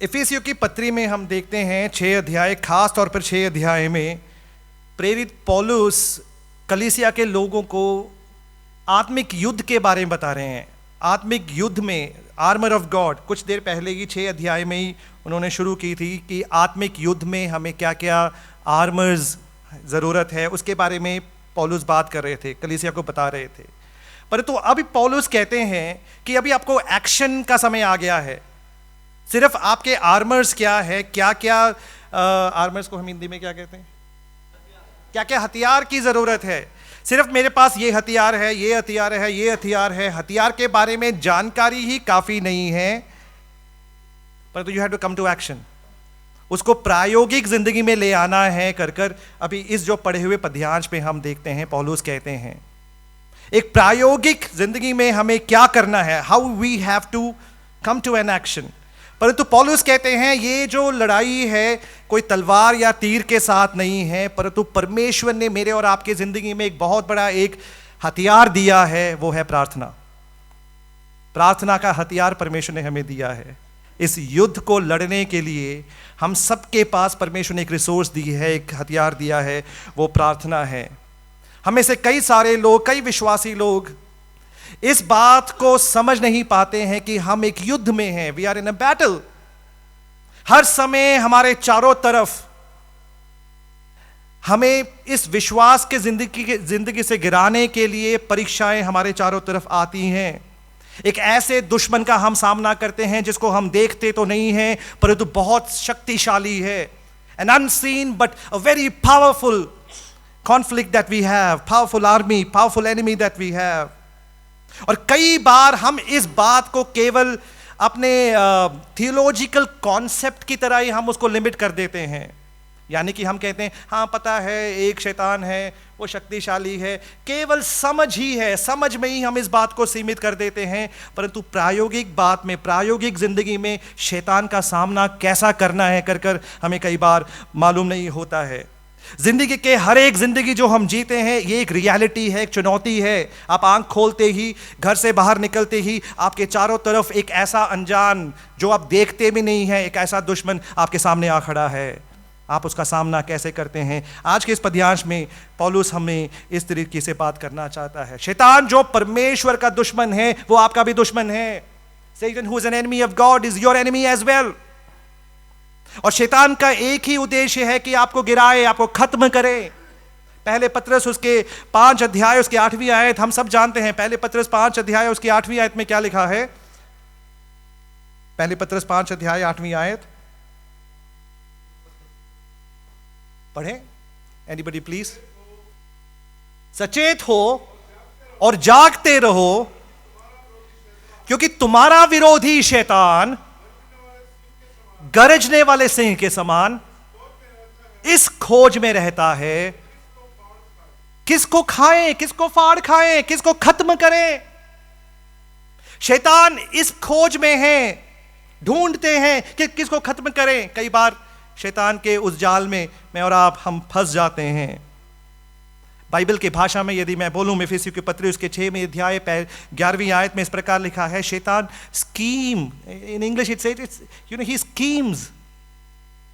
इफिसियों की पत्री में हम देखते हैं 6 अध्याय, खास तौर पर 6 अध्याय में प्रेरित पौलुस कलीसिया के लोगों को आत्मिक युद्ध के बारे में बता रहे हैं। आत्मिक युद्ध में आर्मर ऑफ गॉड, कुछ देर पहले ही 6 अध्याय में ही उन्होंने शुरू की थी कि आत्मिक युद्ध में हमें क्या क्या आर्मर्स ज़रूरत है, उसके बारे में पौलुस बात कर रहे थे, कलीसिया को बता रहे थे। परंतु अभी पौलुस कहते हैं कि अभी आपको एक्शन का समय आ गया है। सिर्फ आपके आर्मर्स क्या है, क्या क्या आर्मर्स को हम हिंदी में क्या कहते हैं, क्या क्या हथियार की ज़रूरत है। सिर्फ मेरे पास ये हथियार है, ये हथियार है, ये हथियार है, हथियार के बारे में जानकारी ही काफ़ी नहीं है, परंतु you have to come to action. उसको प्रायोगिक जिंदगी में ले आना है कर अभी इस जो पढ़े हुए पद्यांश पे हम देखते हैं पौलुस कहते हैं एक प्रायोगिक जिंदगी में हमें क्या करना है, how we have to come to an action. परंतु पौलुस कहते हैं ये जो लड़ाई है कोई तलवार या तीर के साथ नहीं है, परंतु परमेश्वर ने मेरे और आपके जिंदगी में एक बहुत बड़ा एक हथियार दिया है, वो है प्रार्थना। प्रार्थना का हथियार परमेश्वर ने हमें दिया है। इस युद्ध को लड़ने के लिए हम सबके पास परमेश्वर ने एक रिसोर्स दी है, एक हथियार दिया है, वो प्रार्थना है। हमें से कई सारे लोग, कई विश्वासी लोग इस बात को समझ नहीं पाते हैं कि हम एक युद्ध में हैं, we are in a battle. हर समय हमारे चारों तरफ हमें इस विश्वास के जिंदगी से गिराने के लिए परीक्षाएं हमारे चारों तरफ आती हैं। एक ऐसे दुश्मन का हम सामना करते हैं जिसको हम देखते तो नहीं हैं, परंतु बहुत शक्तिशाली है। An unseen but a very powerful conflict that we have, powerful army, powerful enemy that we have. और कई बार हम इस बात को केवल अपने थियोलॉजिकल कॉन्सेप्ट की तरह ही हम उसको लिमिट कर देते हैं। यानी कि हम कहते हैं हाँ पता है एक शैतान है, वो शक्तिशाली है, केवल समझ ही है, समझ में ही हम इस बात को सीमित कर देते हैं। परंतु प्रायोगिक बात में, प्रायोगिक जिंदगी में शैतान का सामना कैसा करना है कर हमें कई बार मालूम नहीं होता है। जिंदगी के हर एक जिंदगी जो हम जीते हैं ये एक रियलिटी है, एक चुनौती है। आप आंख खोलते ही, घर से बाहर निकलते ही आपके चारों तरफ एक ऐसा अनजान जो आप देखते भी नहीं है, एक ऐसा दुश्मन आपके सामने आ खड़ा है। आप उसका सामना कैसे करते हैं? आज के इस पद्यांश में पौलुस हमें इस तरीके से बात करना चाहता है। शैतान जो परमेश्वर का दुश्मन है वो आपका भी दुश्मन है। Satan who is an enemy of God is your enemy as well। और शैतान का एक ही उद्देश्य है कि आपको गिराए, आपको खत्म करे। पहले पत्रस उसके 5 अध्याय उसकी 8वीं आयत हम सब जानते हैं। पहले पत्रस 5 अध्याय उसकी 8वीं आयत में क्या लिखा है? पहले पत्रस 5 अध्याय 8वीं आयत पढ़े, एनीबडी प्लीज। सचेत हो और जागते रहो, क्योंकि तुम्हारा विरोधी शैतान गरजने वाले सिंह के समान इस खोज में रहता है, किसको खाएं, किसको फाड़ खाएं, किसको खत्म करें। शैतान इस खोज में है, ढूंढते हैं कि किसको खत्म करें। कई बार शैतान के उस जाल में मैं और आप हम फंस जाते हैं। बाइबल की भाषा में यदि मैं बोलूं, इफिसियों की पत्री उसके 6वें अध्याय 11वीं आयत में इस प्रकार लिखा है, शैतान scheme, in English it says you know he schemes,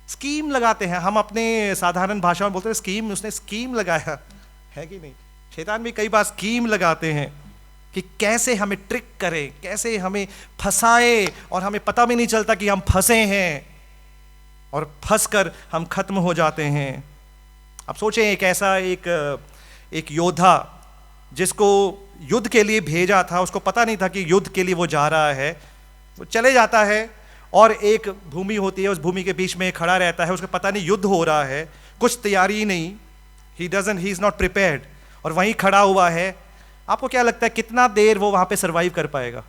scheme लगाते हैं। हम अपने साधारण भाषा में बोलते हैं स्कीम, उसने स्कीम लगाया है कि नहीं। शैतान भी कई बार स्कीम लगाते हैं कि कैसे हमें ट्रिक करें, कैसे हमें फंसाए, और हमें पता भी नहीं चलता कि हम फंसे हैं और फंसकर हम खत्म हो जाते हैं। अब सोचें एक ऐसा एक योद्धा जिसको युद्ध के लिए भेजा था, उसको पता नहीं था कि युद्ध के लिए वो जा रहा है। वो चले जाता है और एक भूमि होती है, उस भूमि के बीच में खड़ा रहता है, उसको पता नहीं युद्ध हो रहा है, कुछ तैयारी नहीं, ही इज नॉट प्रिपेयर्ड, और वहीं खड़ा हुआ है। आपको क्या लगता है कितना देर वो वहाँ पे सर्वाइव कर पाएगा?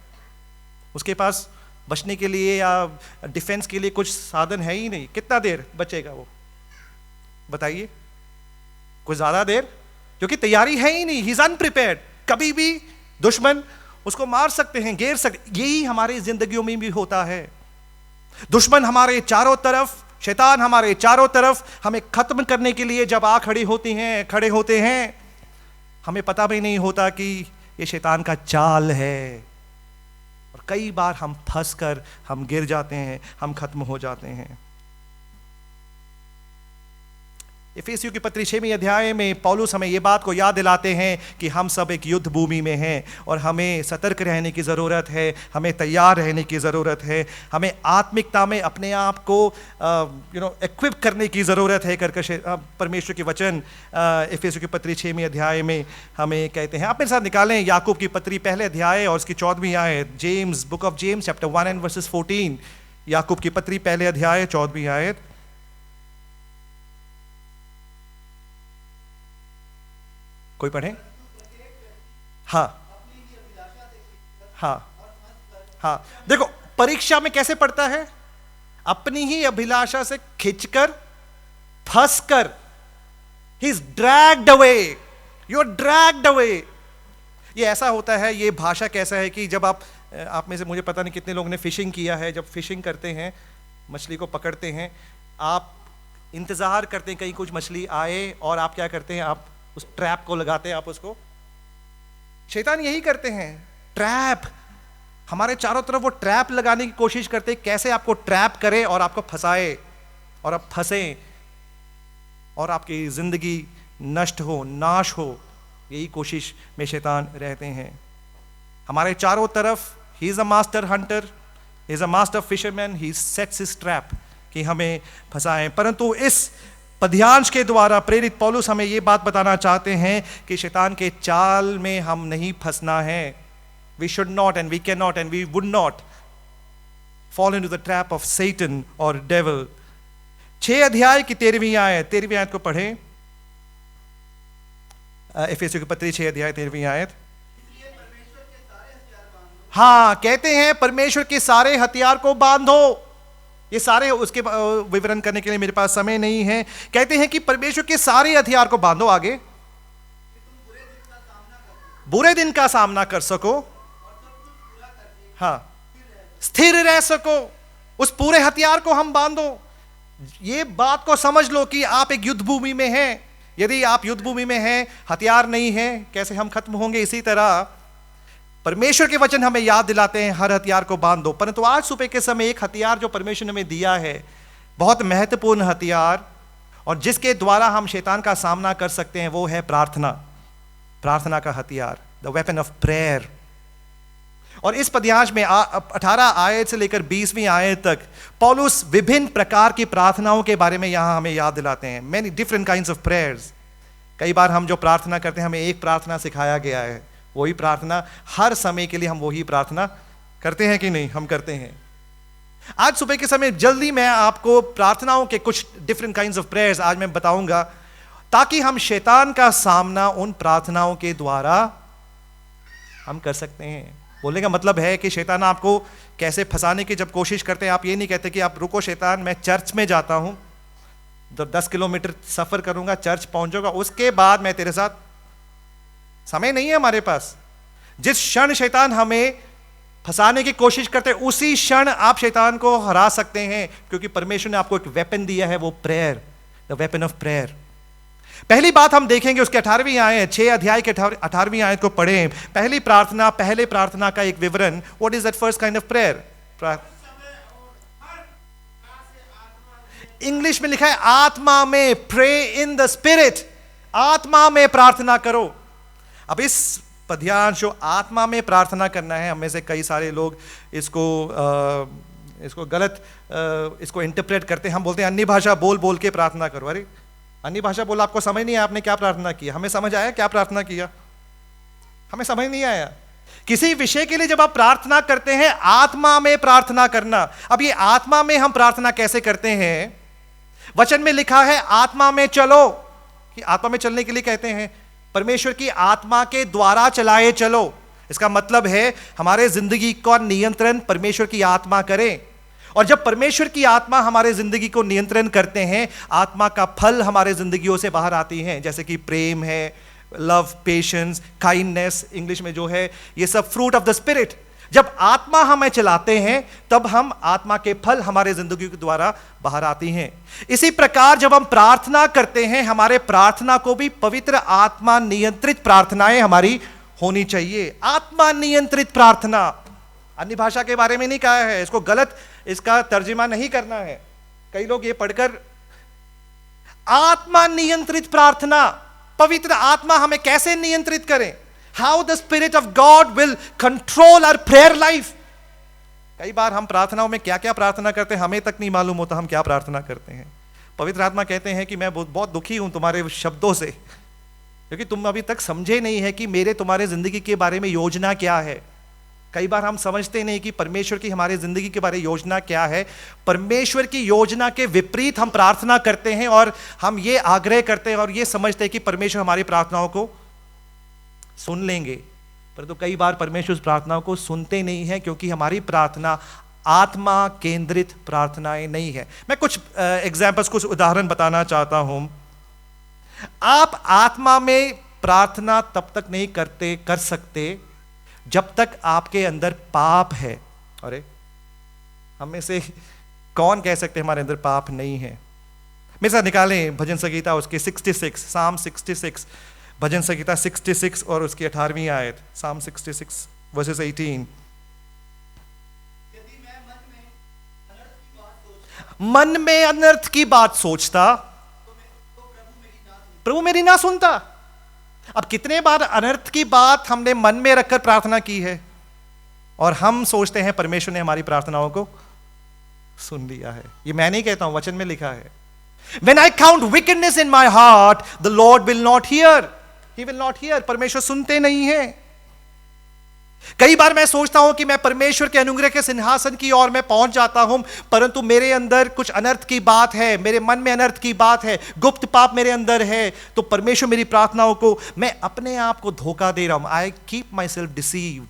उसके पास बचने के लिए या डिफेंस के लिए कुछ साधन है ही नहीं, कितना देर बचेगा वो? बताइए। कुछ ज्यादा देर, क्योंकि तैयारी है ही नहीं, ही इज अनप्रिपेयर्ड। कभी भी दुश्मन उसको मार सकते हैं, घेर सकते। यही हमारी जिंदगियों में भी होता है। दुश्मन हमारे चारों तरफ, शैतान हमारे चारों तरफ हमें खत्म करने के लिए जब खड़े होते हैं, हमें पता भी नहीं होता कि ये शैतान का चाल है। और कई बार हम फंस कर हम गिर जाते हैं, हम खत्म हो जाते हैं। इफिसियों की पत्री 6वें अध्याय में पौलुस हमें यह बात को याद दिलाते हैं कि हम सब एक युद्ध भूमि में हैं और हमें सतर्क रहने की ज़रूरत है, हमें तैयार रहने की ज़रूरत है, हमें आत्मिकता में अपने आप को इक्विप करने की ज़रूरत है। करके परमेश्वर के वचन इफिसियों की पत्री 6वें अध्याय में हमें कहते हैं। आप मेरे साथ निकालें याकूब की पत्री पहले अध्याय और उसकी 14वीं आयत, James, book of James chapter 1 and versus 14। याकूब की पत्री पहले अध्याय 14वीं आयत। कोई पढ़े? हाँ हाँ हाँ, देखो परीक्षा में कैसे पढ़ता है, अपनी ही अभिलाषा से खिंचकर, फंसकर, he is dragged away, you are dragged away. ये ऐसा होता है, ये भाषा कैसा है कि जब आप में से मुझे पता नहीं कितने लोगों ने फिशिंग किया है। जब फिशिंग करते हैं, मछली को पकड़ते हैं, आप इंतजार करते हैं कहीं कुछ मछली आए और आप क्या करते हैं, आप उस ट्रैप को लगाते हैं, आप उसको। शैतान यही करते हैं, ट्रैप। हमारे चारों तरफ वो ट्रैप लगाने की कोशिश करते हैं, कैसे आपको ट्रैप करे और आपको फंसाए और आप फंसे और आपकी जिंदगी नष्ट हो, नाश हो। यही कोशिश में शैतान रहते हैं हमारे चारों तरफ। He is a master Hunter, he is a master fisherman, he sets his trap कि हमें फंसाएं। परंतु इस पद्यांश के द्वारा प्रेरित पौलुस हमें यह बात बताना चाहते हैं कि शैतान के चाल में हम नहीं फंसना है। We should not and we can not and we would not fall into the trap of Satan और डेविल। 6 अध्याय की 13वीं आयत को पढ़ें। इफिसियों की पत्री 6 अध्याय 13वीं आयत। हाँ, कहते हैं परमेश्वर के सारे हथियार को बांधो। ये सारे उसके विवरण करने के लिए मेरे पास समय नहीं है। कहते हैं कि परमेश्वर के सारे हथियार को बांधो, आगे बुरे दिन का सामना कर सको, हाँ, स्थिर रह सको। उस पूरे हथियार को हम बांधो। ये बात को समझ लो कि आप एक युद्ध भूमि में हैं। यदि आप युद्ध भूमि में हैं, हथियार नहीं है, कैसे हम खत्म होंगे? इसी तरह परमेश्वर के वचन हमें याद दिलाते हैं, हर हथियार को बांध दो। परंतु आज सुबह के समय एक हथियार जो परमेश्वर ने हमें दिया है, बहुत महत्वपूर्ण हथियार, और जिसके द्वारा हम शैतान का सामना कर सकते हैं, वो है प्रार्थना। प्रार्थना का हथियार, द वेपन ऑफ प्रेयर। और इस पद्यांश में 18 आयत से लेकर 20वीं आयत तक पौलुस विभिन्न प्रकार की प्रार्थनाओं के बारे में यहां हमें याद दिलाते हैं। Many different kinds of prayers. कई बार हम जो प्रार्थना करते हैं, हमें एक प्रार्थना सिखाया गया है, वही प्रार्थना हर समय के लिए हम वही प्रार्थना करते हैं कि नहीं? हम करते हैं। आज सुबह के समय जल्दी मैं आपको प्रार्थनाओं के कुछ डिफरेंट काइंड्स ऑफ प्रेयर्स आज मैं बताऊंगा, ताकि हम शैतान का सामना उन प्रार्थनाओं के द्वारा हम कर सकते हैं। बोलने का मतलब है कि शैतान आपको कैसे फंसाने की जब कोशिश करते हैं, आप ये नहीं कहते कि आप रुको शैतान, मैं चर्च में जाता हूं, 10 किलोमीटर सफर करूंगा, चर्च पहुंचूंगा, उसके बाद मैं तेरे साथ। समय नहीं है हमारे पास। जिस क्षण शैतान हमें फंसाने की कोशिश करते हैं, उसी क्षण आप शैतान को हरा सकते हैं, क्योंकि परमेश्वर ने आपको एक वेपन दिया है, वो prayer, the weapon of prayer. पहली बात हम देखेंगे उसके 18वीं आयत, 6 अध्याय के 18वीं आयत को पढ़ें। पहले प्रार्थना का एक विवरण। What is that first kind of prayer? English में लिखा है आत्मा में, प्रे इन द स्पिरिट। आत्मा में प्रार्थना करो। अब इस पद्यांश जो आत्मा में प्रार्थना करना है, हमें से कई सारे लोग इसको गलत इसको इंटरप्रेट करते हैं। हम बोलते हैं अन्य भाषा बोल बोल के प्रार्थना करो। अरे अन्य भाषा बोला, आपको समझ नहीं आया आपने क्या प्रार्थना किया? हमें समझ आया क्या प्रार्थना किया? हमें समझ नहीं आया। किसी विषय के लिए जब आप प्रार्थना करते हैं, आत्मा में प्रार्थना करना। अब ये आत्मा में हम प्रार्थना कैसे करते हैं? वचन में लिखा है आत्मा में चलो, कि आत्मा में चलने के लिए कहते हैं परमेश्वर की आत्मा के द्वारा चलाए चलो। इसका मतलब है हमारे जिंदगी का नियंत्रण परमेश्वर की आत्मा करे। और जब परमेश्वर की आत्मा हमारे जिंदगी को नियंत्रण करते हैं, आत्मा का फल हमारे जिंदगियों से बाहर आती हैं, जैसे कि प्रेम है, लव, पेशेंस, काइंडनेस इंग्लिश में जो है, ये सब फ्रूट ऑफ द स्पिरिट। जब आत्मा हमें चलाते हैं, तब हम आत्मा के फल हमारे जिंदगी के द्वारा बाहर आती हैं। इसी प्रकार जब हम प्रार्थना करते हैं, हमारे प्रार्थना को भी पवित्र आत्मा नियंत्रित प्रार्थनाएं हमारी होनी चाहिए। आत्मा नियंत्रित प्रार्थना। अन्य भाषा के बारे में नहीं कहा है, इसको गलत इसका तर्जुमा नहीं करना है। कई लोग ये पढ़कर आत्मा नियंत्रित प्रार्थना, पवित्र आत्मा हमें कैसे नियंत्रित करें, how the spirit of God will control our prayer life. कई बार हम प्रार्थनाओं में क्या क्या प्रार्थना करते हैं हमें तक नहीं मालूम होता हम क्या प्रार्थना करते हैं। पवित्र आत्मा कहते हैं कि मैं बहुत दुखी हूं तुम्हारे शब्दों से, क्योंकि तुम अभी तक समझे नहीं है कि मेरे तुम्हारे जिंदगी के बारे में योजना क्या है। कई बार हम समझते नहीं कि परमेश्वर की हमारी जिंदगी के बारे में योजना क्या है। परमेश्वर की योजना के विपरीत हम प्रार्थना करते हैं और हम ये आग्रह करते हैं और ये समझते हैं कि परमेश्वर हमारी प्रार्थनाओं को सुन लेंगे, परंतु कई बार परमेश्वर उस प्रार्थनाओं को सुनते नहीं है, क्योंकि हमारी प्रार्थना आत्मा केंद्रित प्रार्थनाएं नहीं है। मैं कुछ एग्जाम्पल्स, कुछ उदाहरण बताना चाहता हूं। आप आत्मा में प्रार्थना तब तक नहीं कर सकते जब तक आपके अंदर पाप है। अरे हम में से कौन कह सकते हमारे अंदर पाप नहीं है? मेरे साथ निकालें भजन संगीता उसके 66, साम 66, भजन संगीता 66 और उसकी 18वीं आयत, साम 66 वर्सेस 18। मन में अनर्थ की बात सोचता प्रभु मेरी ना सुनता। अब कितने बार अनर्थ की बात हमने मन में रखकर प्रार्थना की है और हम सोचते हैं परमेश्वर ने हमारी प्रार्थनाओं को सुन लिया है। ये मैं नहीं कहता हूं, वचन में लिखा है, When I count wickedness in my heart, the Lord will not hear. He will not hear. परमेश्वर सुनते नहीं है। कई बार मैं सोचता हूं कि मैं परमेश्वर के अनुग्रह के सिंहासन की ओर मैं पहुंच जाता हूं, परंतु मेरे अंदर कुछ अनर्थ की बात है, मेरे मन में अनर्थ की बात है, गुप्त पाप मेरे अंदर है, तो परमेश्वर मेरी प्रार्थनाओं को, मैं अपने आप को धोखा दे रहा हूं। I keep my self deceived.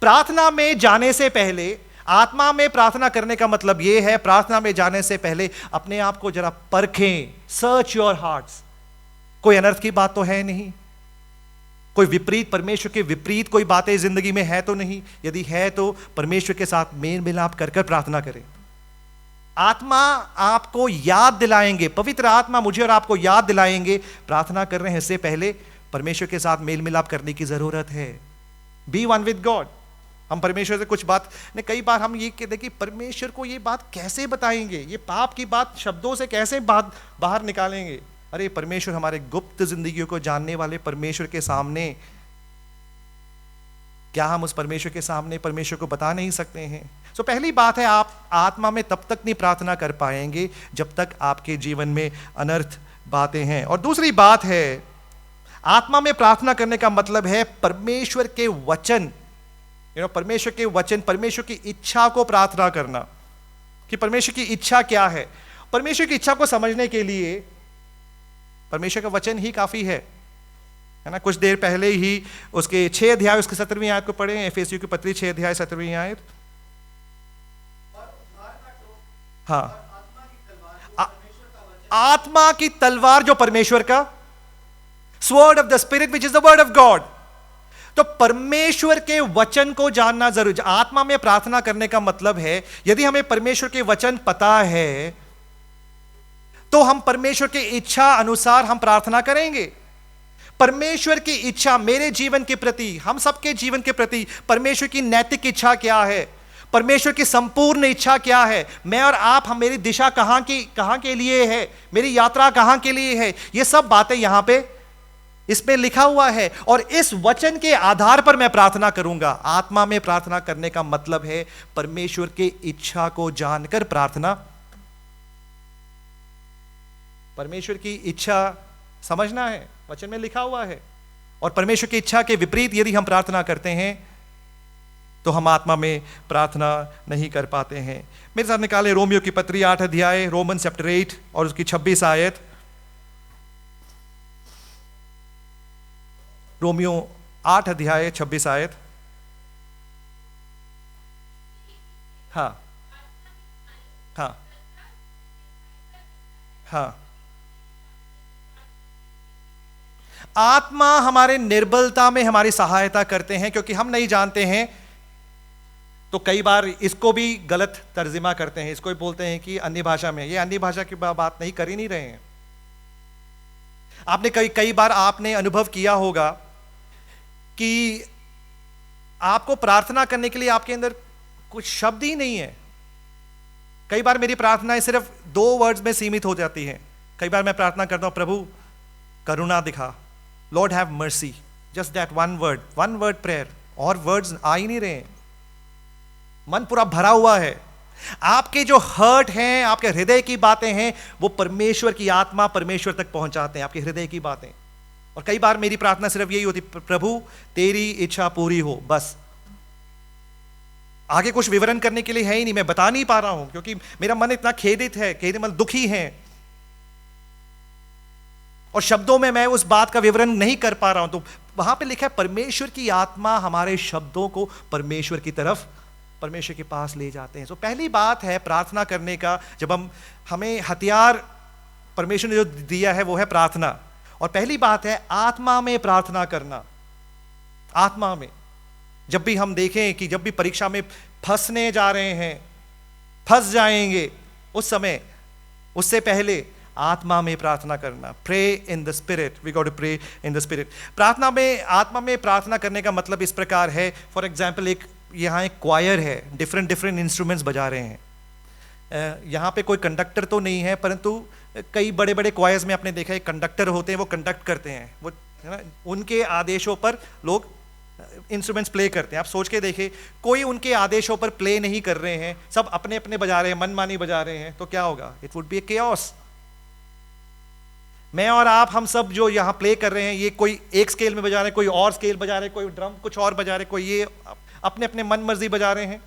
प्रार्थना में जाने से पहले, आत्मा में प्रार्थना करने का मतलब यह है, प्रार्थना में जाने से पहले अपने आप को जरा परखें, सर्च योर हार्ट्स। कोई अनर्थ की बात तो है नहीं, कोई विपरीत, परमेश्वर के विपरीत कोई बातें जिंदगी में है तो नहीं। यदि है तो परमेश्वर के साथ मेल मिलाप कर प्रार्थना करें। आत्मा आपको याद दिलाएंगे, पवित्र आत्मा मुझे और आपको याद दिलाएंगे, प्रार्थना कर रहे हैं इससे पहले परमेश्वर के साथ मेल मिलाप करने की जरूरत है। Be one with God. हम परमेश्वर से कुछ बात ने, कई बार हम ये कहते कि परमेश्वर को ये बात कैसे बताएंगे, ये पाप की बात शब्दों से कैसे बाहर निकालेंगे। अरे परमेश्वर, हमारे गुप्त जिंदगियों को जानने वाले परमेश्वर के सामने, क्या हम उस परमेश्वर के सामने परमेश्वर को बता नहीं सकते हैं? तो पहली बात है, आप आत्मा में तब तक नहीं प्रार्थना कर पाएंगे जब तक आपके जीवन में अनर्थ बातें हैं। और दूसरी बात है, आत्मा में प्रार्थना करने का मतलब है परमेश्वर के वचन, परमेश्वर के वचन, परमेश्वर की इच्छा को प्रार्थना करना कि परमेश्वर की इच्छा क्या है। परमेश्वर की इच्छा को समझने के लिए परमेश्वर का वचन ही काफी है ना। कुछ देर पहले ही उसके 6 अध्याय उसके 17वीं आयत को पढ़े, एफेसियों की पत्री 6 अध्याय 17वीं आयत। हाँ, आत्मा की तलवार जो परमेश्वर का, sword of the spirit which is the word of God. तो परमेश्वर के वचन को जानना जरूरी। आत्मा में प्रार्थना करने का मतलब है, यदि हमें परमेश्वर के वचन पता है तो हम परमेश्वर की इच्छा अनुसार हम प्रार्थना करेंगे। परमेश्वर की इच्छा मेरे जीवन के प्रति, हम सबके जीवन के प्रति परमेश्वर की नैतिक इच्छा क्या है, परमेश्वर की संपूर्ण इच्छा क्या है, मैं और आप, हम, मेरी दिशा कहां के लिए है, मेरी यात्रा कहां के लिए है, ये सब बातें यहां पे इसमें लिखा हुआ है। और इस वचन के आधार पर मैं प्रार्थना करूंगा। आत्मा में प्रार्थना करने का मतलब है परमेश्वर की इच्छा को जानकर प्रार्थना, परमेश्वर की इच्छा समझना है, वचन में लिखा हुआ है। और परमेश्वर की इच्छा के विपरीत यदि हम प्रार्थना करते हैं तो हम आत्मा में प्रार्थना नहीं कर पाते हैं। मेरे साथ निकाले रोमियो की पत्री 8 अध्याय, रोमन चैप्टर 8 और उसकी 26 आयत। रोमियो 8 अध्याय 26 आयत। हाँ हाँ हाँ। आत्मा हमारे निर्बलता में हमारी सहायता करते हैं, क्योंकि हम नहीं जानते हैं तो कई बार इसको भी गलत तर्जुमा करते हैं। इसको भी बोलते हैं कि अन्य भाषा में, ये अन्य भाषा की बात नहीं कर ही नहीं रहे हैं। आपने कई बार आपने अनुभव किया होगा कि आपको प्रार्थना करने के लिए आपके अंदर कुछ शब्द ही नहीं है। कई बार मेरी प्रार्थनाएं सिर्फ 2 वर्ड्स में सीमित हो जाती हैं। कई बार मैं प्रार्थना करता हूं, प्रभु करुणा दिखा, Lord have mercy, just that one word prayer, और वर्ड्स आ ही नहीं रहे हैं। मन पूरा भरा हुआ है। आपके जो हर्ट हैं, आपके हृदय की बातें हैं, वो परमेश्वर की आत्मा परमेश्वर तक पहुंचाते हैं, आपके हृदय की बातें। और कई बार मेरी प्रार्थना सिर्फ यही होती, प्रभु तेरी इच्छा पूरी हो, बस। आगे कुछ विवरण करने के लिए है ही नहीं, मैं बता नहीं पा रहा हूं क्योंकि मेरा मन इतना खेदित है, मतलब दुखी है, और शब्दों में मैं उस बात का विवरण नहीं कर पा रहा हूं। तो वहां पे लिखा है परमेश्वर की आत्मा हमारे शब्दों को परमेश्वर की तरफ, परमेश्वर के पास ले जाते हैं। तो पहली बात है प्रार्थना करने का, जब हमें हथियार परमेश्वर ने जो दिया है वो है प्रार्थना। और पहली बात है आत्मा में प्रार्थना करना। आत्मा में, जब भी हम देखें कि जब भी परीक्षा में फंसने जा रहे हैं, फंस जाएंगे, उस समय, उससे पहले आत्मा में प्रार्थना करना। Pray in the spirit, we got to pray in the spirit. प्रार्थना में, आत्मा में प्रार्थना करने का मतलब इस प्रकार है, फॉर एग्जाम्पल यहाँ एक क्वायर है, डिफरेंट इंस्ट्रूमेंट्स बजा रहे हैं। यहाँ पे कोई कंडक्टर तो नहीं है, परंतु कई बड़े बड़े क्वायर्स में आपने देखा है कंडक्टर होते हैं, वो कंडक्ट करते हैं, वो है ना, उनके आदेशों पर लोग इंस्ट्रूमेंट्स प्ले करते हैं। आप सोच के देखिए, कोई उनके आदेशों पर प्ले नहीं कर रहे हैं, सब अपने अपने बजा रहे हैं, मनमानी बजा रहे हैं, तो क्या होगा? It would B A chaos. मैं और आप, हम सब जो यहाँ प्ले कर रहे हैं, ये कोई एक स्केल में बजा रहे हैं, कोई और स्केल बजा रहे हैं, कोई ड्रम कुछ और बजा रहे हैं, कोई ये अपने अपने मन मर्जी बजा रहे हैं।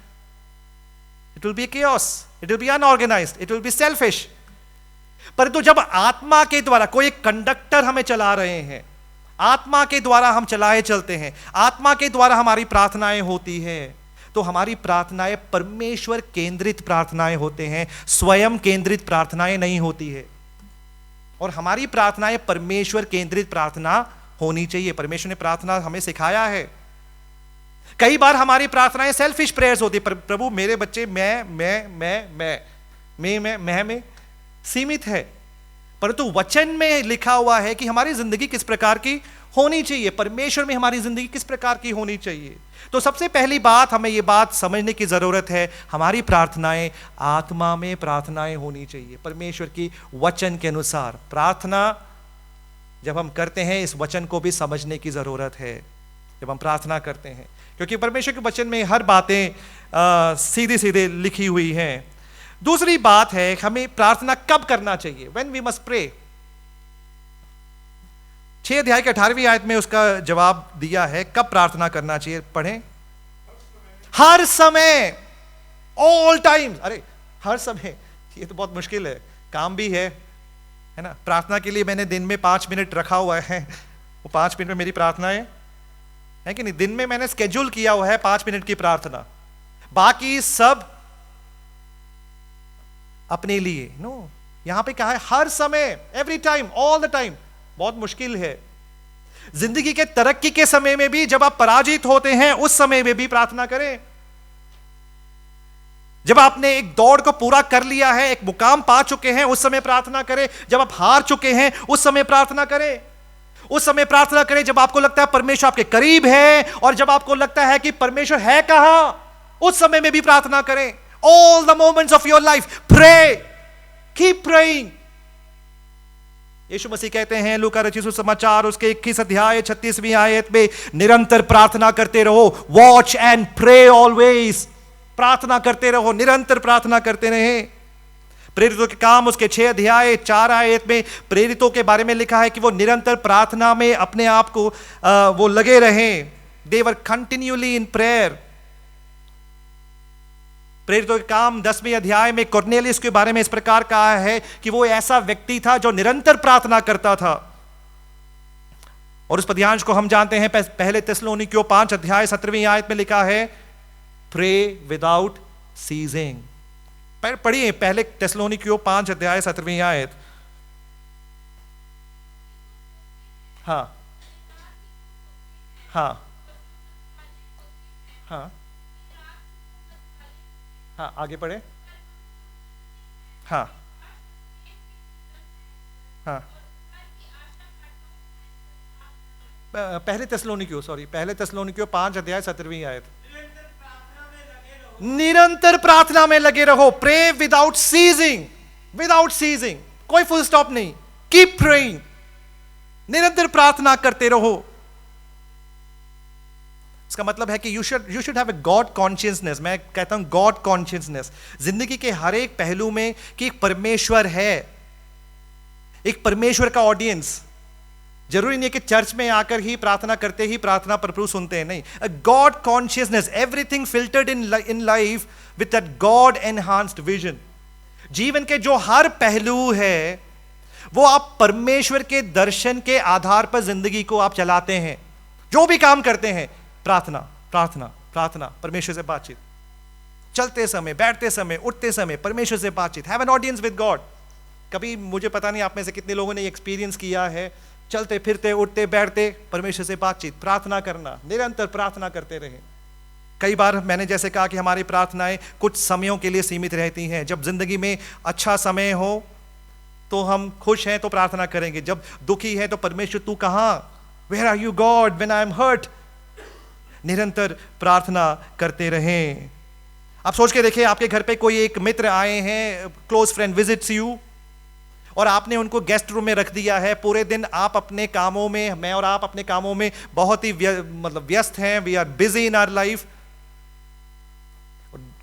It will B chaos, it will B unorganised, it will be selfish. परंतु जब आत्मा के द्वारा, कोई एक कंडक्टर हमें चला रहे हैं, आत्मा के द्वारा हम चलाए चलते हैं, आत्मा के द्वारा हमारी प्रार्थनाएं होती है, तो हमारी प्रार्थनाएं परमेश्वर केंद्रित प्रार्थनाएं होते हैं, स्वयं केंद्रित प्रार्थनाएं नहीं होती है। और हमारी प्रार्थनाएं परमेश्वर केंद्रित प्रार्थना होनी चाहिए। परमेश्वर ने प्रार्थना हमें सिखाया है। कई बार हमारी प्रार्थनाएं सेल्फिश प्रेयर्स होती है, प्रभु मेरे बच्चे मैं में सीमित है। परंतु वचन में लिखा हुआ है कि हमारी जिंदगी किस प्रकार की होनी चाहिए, परमेश्वर में हमारी जिंदगी किस प्रकार की होनी चाहिए। तो सबसे पहली बात, हमें यह बात समझने की जरूरत है, हमारी प्रार्थनाएं आत्मा में प्रार्थनाएं होनी चाहिए, परमेश्वर की वचन के अनुसार। प्रार्थना जब हम करते हैं, इस वचन को भी समझने की जरूरत है जब हम प्रार्थना करते हैं, क्योंकि परमेश्वर के वचन में हर बातें सीधे सीधे लिखी हुई हैं। दूसरी बात है, हमें प्रार्थना कब करना चाहिए, व्हेन वी मस्ट प्रे। 6 अध्याय के 18वीं आयत में उसका जवाब दिया है, कब प्रार्थना करना चाहिए, पढ़ें। हर समय, ऑल टाइम्स। अरे हर समय, ये तो बहुत मुश्किल है, काम भी है ना। प्रार्थना के लिए मैंने दिन में 5 मिनट रखा हुआ है, वो 5 मिनट में मेरी प्रार्थनाएं है कि नहीं। दिन में मैंने स्केड्यूल किया हुआ है 5 मिनट की प्रार्थना, बाकी सब अपने लिए। नो, यहां पे कहा है हर समय, every time, all the time. बहुत मुश्किल है। जिंदगी के तरक्की के समय में भी, जब आप पराजित होते हैं उस समय में भी प्रार्थना करें। जब आपने एक दौड़ को पूरा कर लिया है, एक मुकाम पा चुके हैं, उस समय प्रार्थना करें। जब आप हार चुके हैं उस समय प्रार्थना करें। उस समय प्रार्थना करें जब आपको लगता है परमेश्वर आपके करीब है, और जब आपको लगता है कि परमेश्वर है कहां, उस समय में भी प्रार्थना करें। All the moments of your life, pray, keep praying। यीशु मसीह कहते हैं लूका रचित सुसमाचार उसके 21 अध्याय 36वीं आयत में, निरंतर प्रार्थना करते रहो, वॉच एंड प्रे ऑलवेज। प्रार्थना करते रहो, निरंतर प्रार्थना करते रहे। प्रेरितों के काम उसके 6 अध्याय 4 आयत में प्रेरितों के बारे में लिखा है कि वो निरंतर प्रार्थना में अपने आप को वो लगे रहें। They were continually in prayer। प्रेरितों के काम 10वें अध्याय में कुरनेलियुस के बारे में इस प्रकार कहा है कि वो ऐसा व्यक्ति था जो निरंतर प्रार्थना करता था। और उस पद्यांश को हम जानते हैं, पहले थिस्सलुनीकियों 5 अध्याय 17वीं आयत में लिखा है, प्रे विदाउट सीजिंग। पढ़िए पहले थिस्सलुनीकियों 5 अध्याय 17वीं आयत। हाँ हाँ हाँ हाँ, आगे पढ़े। हाँ हाँ पहले तेस्सलोनिकियों 5 अध्याय 17वीं आयत। निरंतर प्रार्थना में लगे रहो। Pray without ceasing, without ceasing, कोई फुल स्टॉप नहीं। कीप प्रेइंग, निरंतर प्रार्थना करते रहो। इसका मतलब है कि you should have a God consciousness. मैं कहता हूं गॉड कॉन्शियसनेस जिंदगी के हर एक पहलू में कि एक परमेश्वर है, एक परमेश्वर का ऑडियंस। जरूरी नहीं कि चर्च में आकर ही प्रार्थना करते ही प्रार्थना प्रभु सुनते हैं, नहीं। A God consciousness, everything filtered in life with that God enhanced vision. जीवन के जो हर पहलू है वो आप परमेश्वर के दर्शन के आधार पर जिंदगी को आप चलाते हैं। जो भी काम करते हैं, प्रार्थना प्रार्थना प्रार्थना, परमेश्वर से बातचीत। चलते समय, बैठते समय, उठते समय परमेश्वर से बातचीत। Have an audience with God. कभी मुझे पता नहीं आप में से कितने लोगों ने एक्सपीरियंस किया है, चलते फिरते उठते बैठते परमेश्वर से बातचीत, प्रार्थना करना, निरंतर प्रार्थना करते रहे। कई बार मैंने जैसे कहा कि हमारी प्रार्थनाएं कुछ समयों के लिए सीमित रहती हैं। जब जिंदगी में अच्छा समय हो तो हम खुश हैं तो प्रार्थना करेंगे, जब दुखी है तो परमेश्वर तू कहां, where are you God when I am hurt. निरंतर प्रार्थना करते रहें। आप सोच के देखिए, आपके घर पे कोई एक मित्र आए हैं, क्लोज फ्रेंड विजिट्स यू, और आपने उनको गेस्ट रूम में रख दिया है। पूरे दिन आप अपने कामों में, मैं और आप अपने कामों में बहुत ही व्यस्त हैं, we are busy in our life.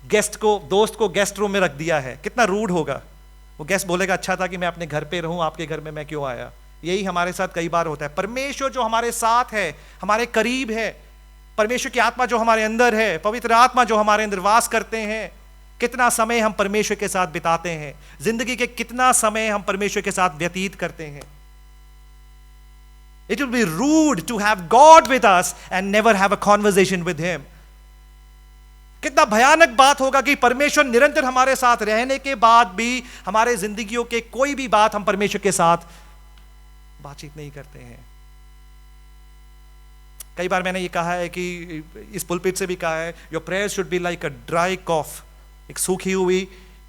दोस्त को गेस्ट रूम में रख दिया है, कितना रूड होगा। वो गेस्ट बोलेगा अच्छा था कि मैं अपने घर पे रहूं, आपके घर में मैं क्यों आया। यही हमारे साथ कई बार होता है। परमेश्वर जो हमारे साथ है, हमारे करीब है, परमेश्वर की आत्मा जो हमारे अंदर है, पवित्र आत्मा जो हमारे अंदर वास करते हैं, कितना समय हम परमेश्वर के साथ बिताते हैं, जिंदगी के कितना समय हम परमेश्वर के साथ व्यतीत करते हैं। It will be rude to have God with us and never have a conversation with him. कितना भयानक बात होगा कि परमेश्वर निरंतर हमारे साथ रहने के बाद भी हमारे जिंदगियों के कोई भी बात हम परमेश्वर के साथ बातचीत नहीं करते हैं। कई बार मैंने ये कहा है कि इस पुलपिट से भी कहा है, your prayer should be like a dry cough. एक सूखी हुई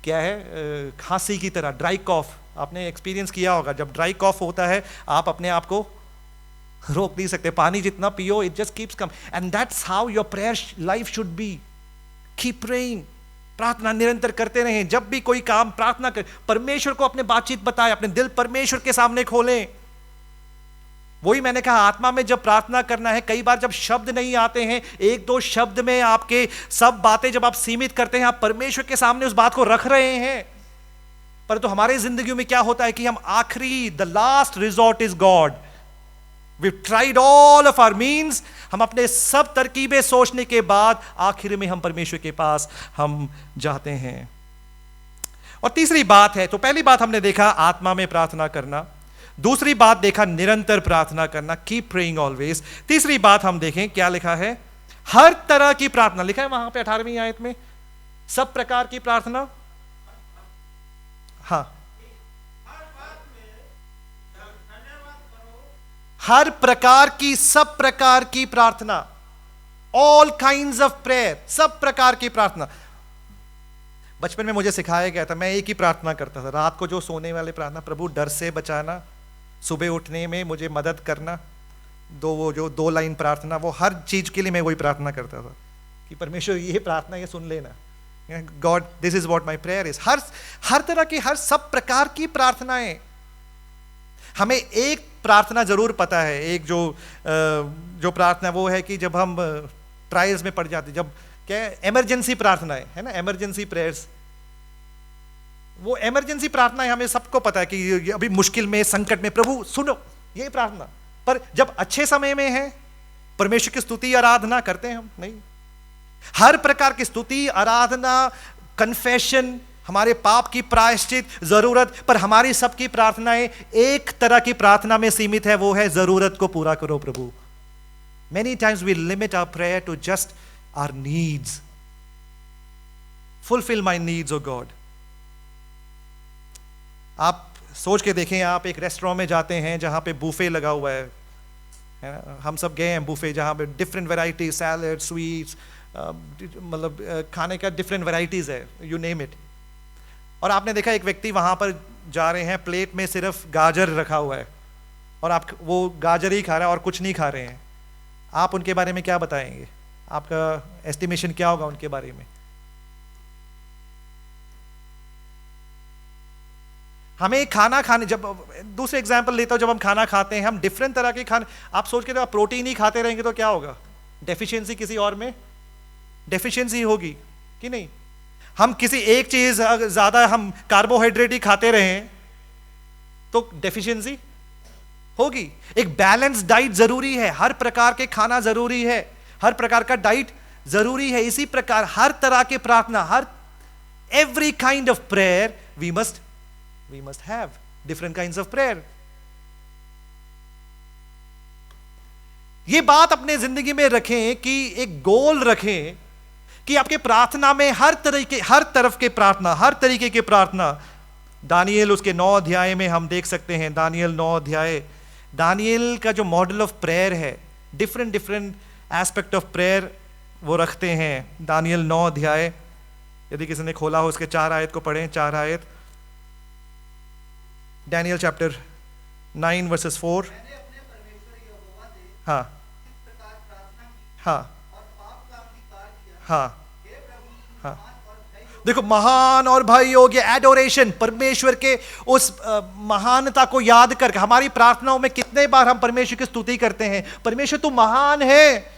क्या है, खांसी की तरह, ड्राई कॉफ। आपने एक्सपीरियंस किया होगा, जब ड्राई कॉफ होता है आप अपने आप को रोक नहीं सकते, पानी जितना पियो it just keeps come. And that's how your prayer life should be. Keep praying, प्रार्थना निरंतर करते रहें। जब भी कोई काम प्रार्थना कर, परमेश्वर को अपने बातचीत बताएं, अपने दिल परमेश्वर के सामने खोलें। वही मैंने कहा, आत्मा में जब प्रार्थना करना है, कई बार जब शब्द नहीं आते हैं, एक दो शब्द में आपके सब बातें जब आप सीमित करते हैं, आप परमेश्वर के सामने उस बात को रख रहे हैं। परंतु हमारी जिंदगियों में क्या होता है कि हम आखिरी, the last resort is God. We tried all of our means, हम अपने सब तरकीबें सोचने के बाद आखिर में हम परमेश्वर के पास हम जाते हैं। और तीसरी बात है, तो पहली बात हमने देखा आत्मा में प्रार्थना करना, दूसरी बात देखा निरंतर प्रार्थना करना, कीप प्रेइंग ऑलवेज। तीसरी बात हम देखें क्या लिखा है, हर तरह की प्रार्थना। लिखा है वहां पे 18वीं आयत में, सब प्रकार की प्रार्थना। हाँ, हर प्रकार की, सब प्रकार की प्रार्थना, ऑल काइंड्स ऑफ प्रेयर, सब प्रकार की प्रार्थना। बचपन में मुझे सिखाया गया था, मैं एक ही प्रार्थना करता था, रात को जो सोने वाले प्रार्थना, प्रभु डर से बचाना, सुबह उठने में मुझे मदद करना। वो जो 2 लाइन प्रार्थना, वो हर चीज के लिए मैं वही प्रार्थना करता था कि परमेश्वर ये प्रार्थना ये सुन लेना, God this is what my prayer is. हर तरह की, हर सब प्रकार की प्रार्थनाएं। हमें एक प्रार्थना जरूर पता है, एक जो प्रार्थना वो है कि जब हम ट्रायल्स में पड़ जाते, जब क्या इमरजेंसी प्रार्थनाएं है ना, इमरजेंसी प्रेयर्स। वो इमरजेंसी प्रार्थनाएं हमें सबको पता है कि अभी मुश्किल में, संकट में, प्रभु सुनो, ये प्रार्थना। पर जब अच्छे समय में है, परमेश्वर की स्तुति आराधना करते हैं हम? नहीं। हर प्रकार की स्तुति आराधना, कन्फेशन, हमारे पाप की प्रायश्चित, जरूरत, पर हमारी सबकी प्रार्थनाएं एक तरह की प्रार्थना में सीमित है, वो है जरूरत को पूरा करो प्रभु। Many times we limit our prayer to just our needs. Fulfil my needs O God. आप सोच के देखें, आप एक रेस्टोरेंट में जाते हैं जहां पे बूफे लगा हुआ है ना? हम सब गए हैं बूफे, जहां पे डिफरेंट वैरायटी, सैलड, स्वीट्स, मतलब खाने का डिफरेंट वैरायटीज है, यू नेम इट। और आपने देखा एक व्यक्ति वहां पर जा रहे हैं, प्लेट में सिर्फ गाजर रखा हुआ है, और आप वो गाजर ही खा रहे हैं और कुछ नहीं खा रहे हैं, आप उनके बारे में क्या बताएंगे? आपका एस्टिमेशन क्या होगा उनके बारे में? हमें खाना खाने, जब दूसरे एग्जाम्पल लेता हूं, जब हम खाना खाते हैं, हम डिफरेंट तरह के खाने, आप सोच के तो आप प्रोटीन ही खाते रहेंगे तो क्या होगा? डेफिशिएंसी किसी और में डेफिशिएंसी होगी कि नहीं? हम किसी एक चीज ज्यादा हम कार्बोहाइड्रेट ही खाते रहें तो डेफिशिएंसी होगी। एक बैलेंस डाइट जरूरी है, हर प्रकार के खाना जरूरी है, हर प्रकार का डाइट जरूरी है। इसी प्रकार हर तरह के प्रार्थना, हर every kind of prayer we must have different kinds of prayer. ये बात अपने जिंदगी में रखें कि एक गोल रखें कि आपके प्रार्थना में हर तरफ के प्रार्थना, हर तरीके के प्रार्थना। दानियल उसके 9 अध्याय में हम देख सकते हैं, दानियल 9 अध्याय, दानियल का जो मॉडल ऑफ प्रेयर है, डिफरेंट एस्पेक्ट ऑफ प्रेयर वो रखते हैं। दानियल 9 अध्याय, यदि किसी ने खोला हो उसके 4 आयत को पढ़ें, 4 आयत। Daniel chapter 9 versus 4। हाँ हाँ हाँ हाँ, देखो, महान और भय योग्य एडोरेशन, परमेश्वर के उस महानता को याद करके हमारी प्रार्थनाओं में कितने बार हम परमेश्वर की स्तुति करते हैं, परमेश्वर तू महान है,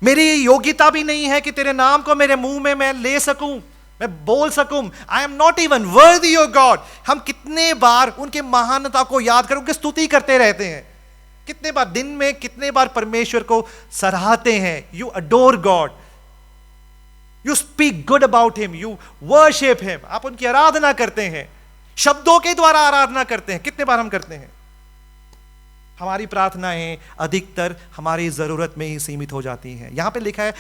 मेरी योग्यता भी नहीं है कि तेरे नाम को मेरे मुंह में मैं ले सकूं, मैं बोल सकूं, आई एम नॉट इवन वर्दी योर गॉड। हम कितने बार उनके महानता को याद कर उनकी स्तुति करते रहते हैं, कितने बार दिन में, कितने बार परमेश्वर को सराहते हैं। You adore God, you speak good about him, you worship him, आप उनकी आराधना करते हैं, शब्दों के द्वारा आराधना करते हैं। कितने बार हम करते हैं? हमारी प्रार्थनाएं अधिकतर हमारी जरूरत में ही सीमित हो जाती हैं। यहां पे लिखा है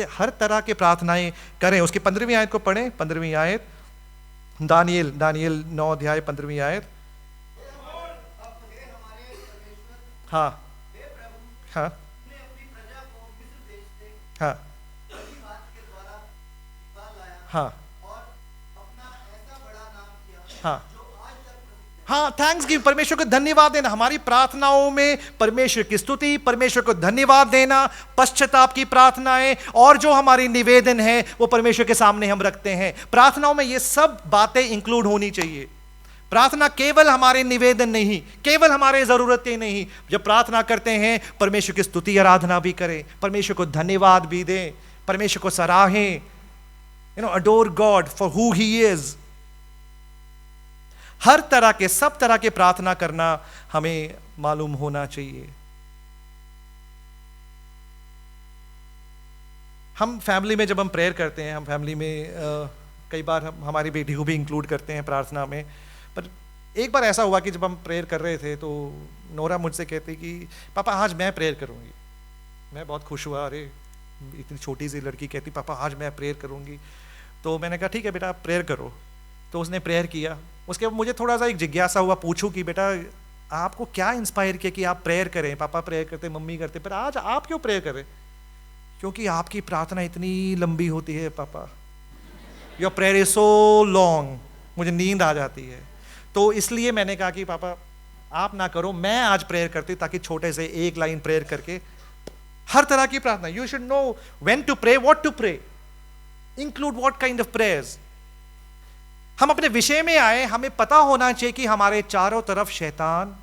हर तरह के प्रार्थनाएं करें। उसकी 15वीं आयत को पढ़ें, 15वीं आयत, दानियल 9 अध्याय 15वीं आयत। हाँ हाँ हाँ हाँ हाँ हाँ, थैंक्स गिव, परमेश्वर को धन्यवाद देना। हमारी प्रार्थनाओं में परमेश्वर की स्तुति, परमेश्वर को धन्यवाद देना, पश्चाताप की प्रार्थनाएं और जो हमारी निवेदन है वो परमेश्वर के सामने हम रखते हैं। प्रार्थनाओं में ये सब बातें इंक्लूड होनी चाहिए। प्रार्थना केवल हमारे निवेदन नहीं, केवल हमारे जरूरतें नहीं, जब प्रार्थना करते हैं परमेश्वर की स्तुति आराधना भी करें, परमेश्वर को धन्यवाद भी दें, परमेश्वर को सराहें, adore God for who he is। हर तरह के, सब तरह के प्रार्थना करना हमें मालूम होना चाहिए। हम फैमिली में जब हम प्रेयर करते हैं, हम फैमिली में कई बार हम हमारी बेटी को भी इंक्लूड करते हैं प्रार्थना में। पर एक बार ऐसा हुआ कि जब हम प्रेयर कर रहे थे तो नोरा मुझसे कहती कि पापा आज मैं प्रेयर करूंगी। मैं बहुत खुश हुआ, अरे इतनी छोटी सी लड़की कहती पापा आज मैं प्रेयर करूंगी। तो मैंने कहा ठीक है बेटा, आप प्रेयर करो। तो उसने प्रेयर किया। उसके बाद मुझे थोड़ा सा एक जिज्ञासा हुआ, पूछूं कि बेटा आपको क्या इंस्पायर किया कि आप प्रेयर करें? पापा प्रेयर करते, मम्मी करते, पर आज आप क्यों प्रेयर करें? क्योंकि आपकी प्रार्थना इतनी लंबी होती है पापा, your prayer is so long, मुझे नींद आ जाती है। तो इसलिए मैंने कहा कि पापा आप ना करो, मैं आज प्रेयर करती, ताकि छोटे से एक लाइन प्रेयर करके हर तरह की प्रार्थना, you should know when to pray, what to pray, include what kind of prayers. हम अपने विषय में आए, हमें पता होना चाहिए कि हमारे चारों तरफ शैतान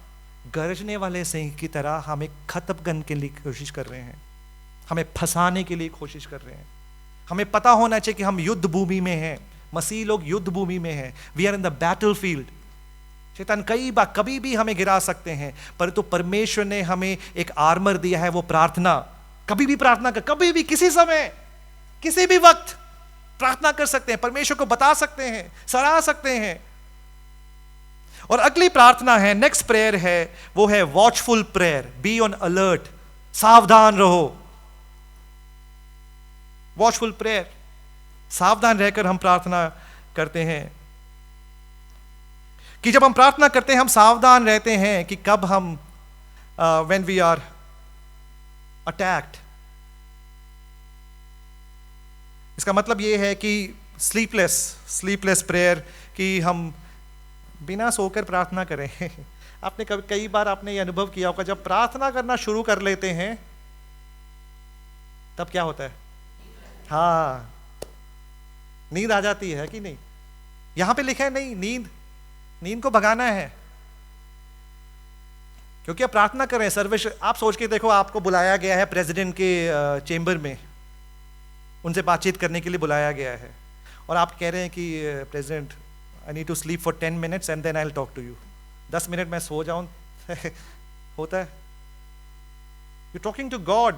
गरजने वाले सिंह की तरह हमें खत्म करने के लिए कोशिश कर रहे हैं, हमें फंसाने के लिए कोशिश कर रहे हैं। हमें पता होना चाहिए कि हम युद्ध भूमि में हैं, मसीह लोग युद्ध भूमि में हैं, we are in the battle field. शैतान कई बार कभी भी हमें गिरा सकते हैं, परंतु परमेश्वर ने हमें एक आर्मर दिया है, वो प्रार्थना। कभी भी प्रार्थना कर, कभी भी, किसी समय, किसी भी वक्त प्रार्थना कर सकते हैं, परमेश्वर को बता सकते हैं, सराह सकते हैं। और अगली प्रार्थना है, नेक्स्ट प्रेयर है, वो है watchful prayer, B on alert, सावधान रहो। वॉचफुल प्रेयर, सावधान रहकर हम प्रार्थना करते हैं। कि जब हम प्रार्थना करते हैं हम सावधान रहते हैं कि कब हम व्हेन वी आर अटैक्ड। इसका मतलब यह है कि स्लीपलेस प्रेयर, कि हम बिना सोकर प्रार्थना करें। आपने कई बार आपने ये अनुभव किया होगा, जब प्रार्थना करना शुरू कर लेते हैं तब क्या होता है? हाँ, नींद आ जाती है कि नहीं? यहां पे लिखा है नहीं, नींद को भगाना है, क्योंकि आप प्रार्थना कर रहे हैं। सर्वेश, आप सोच के देखो, आपको बुलाया गया है प्रेसिडेंट के चेंबर में, उनसे बातचीत करने के लिए बुलाया गया है, और आप कह रहे हैं कि president, I need to sleep for 10 minutes and then I will talk to you. 10 minute में सो जाऊं होता है? You talking to God.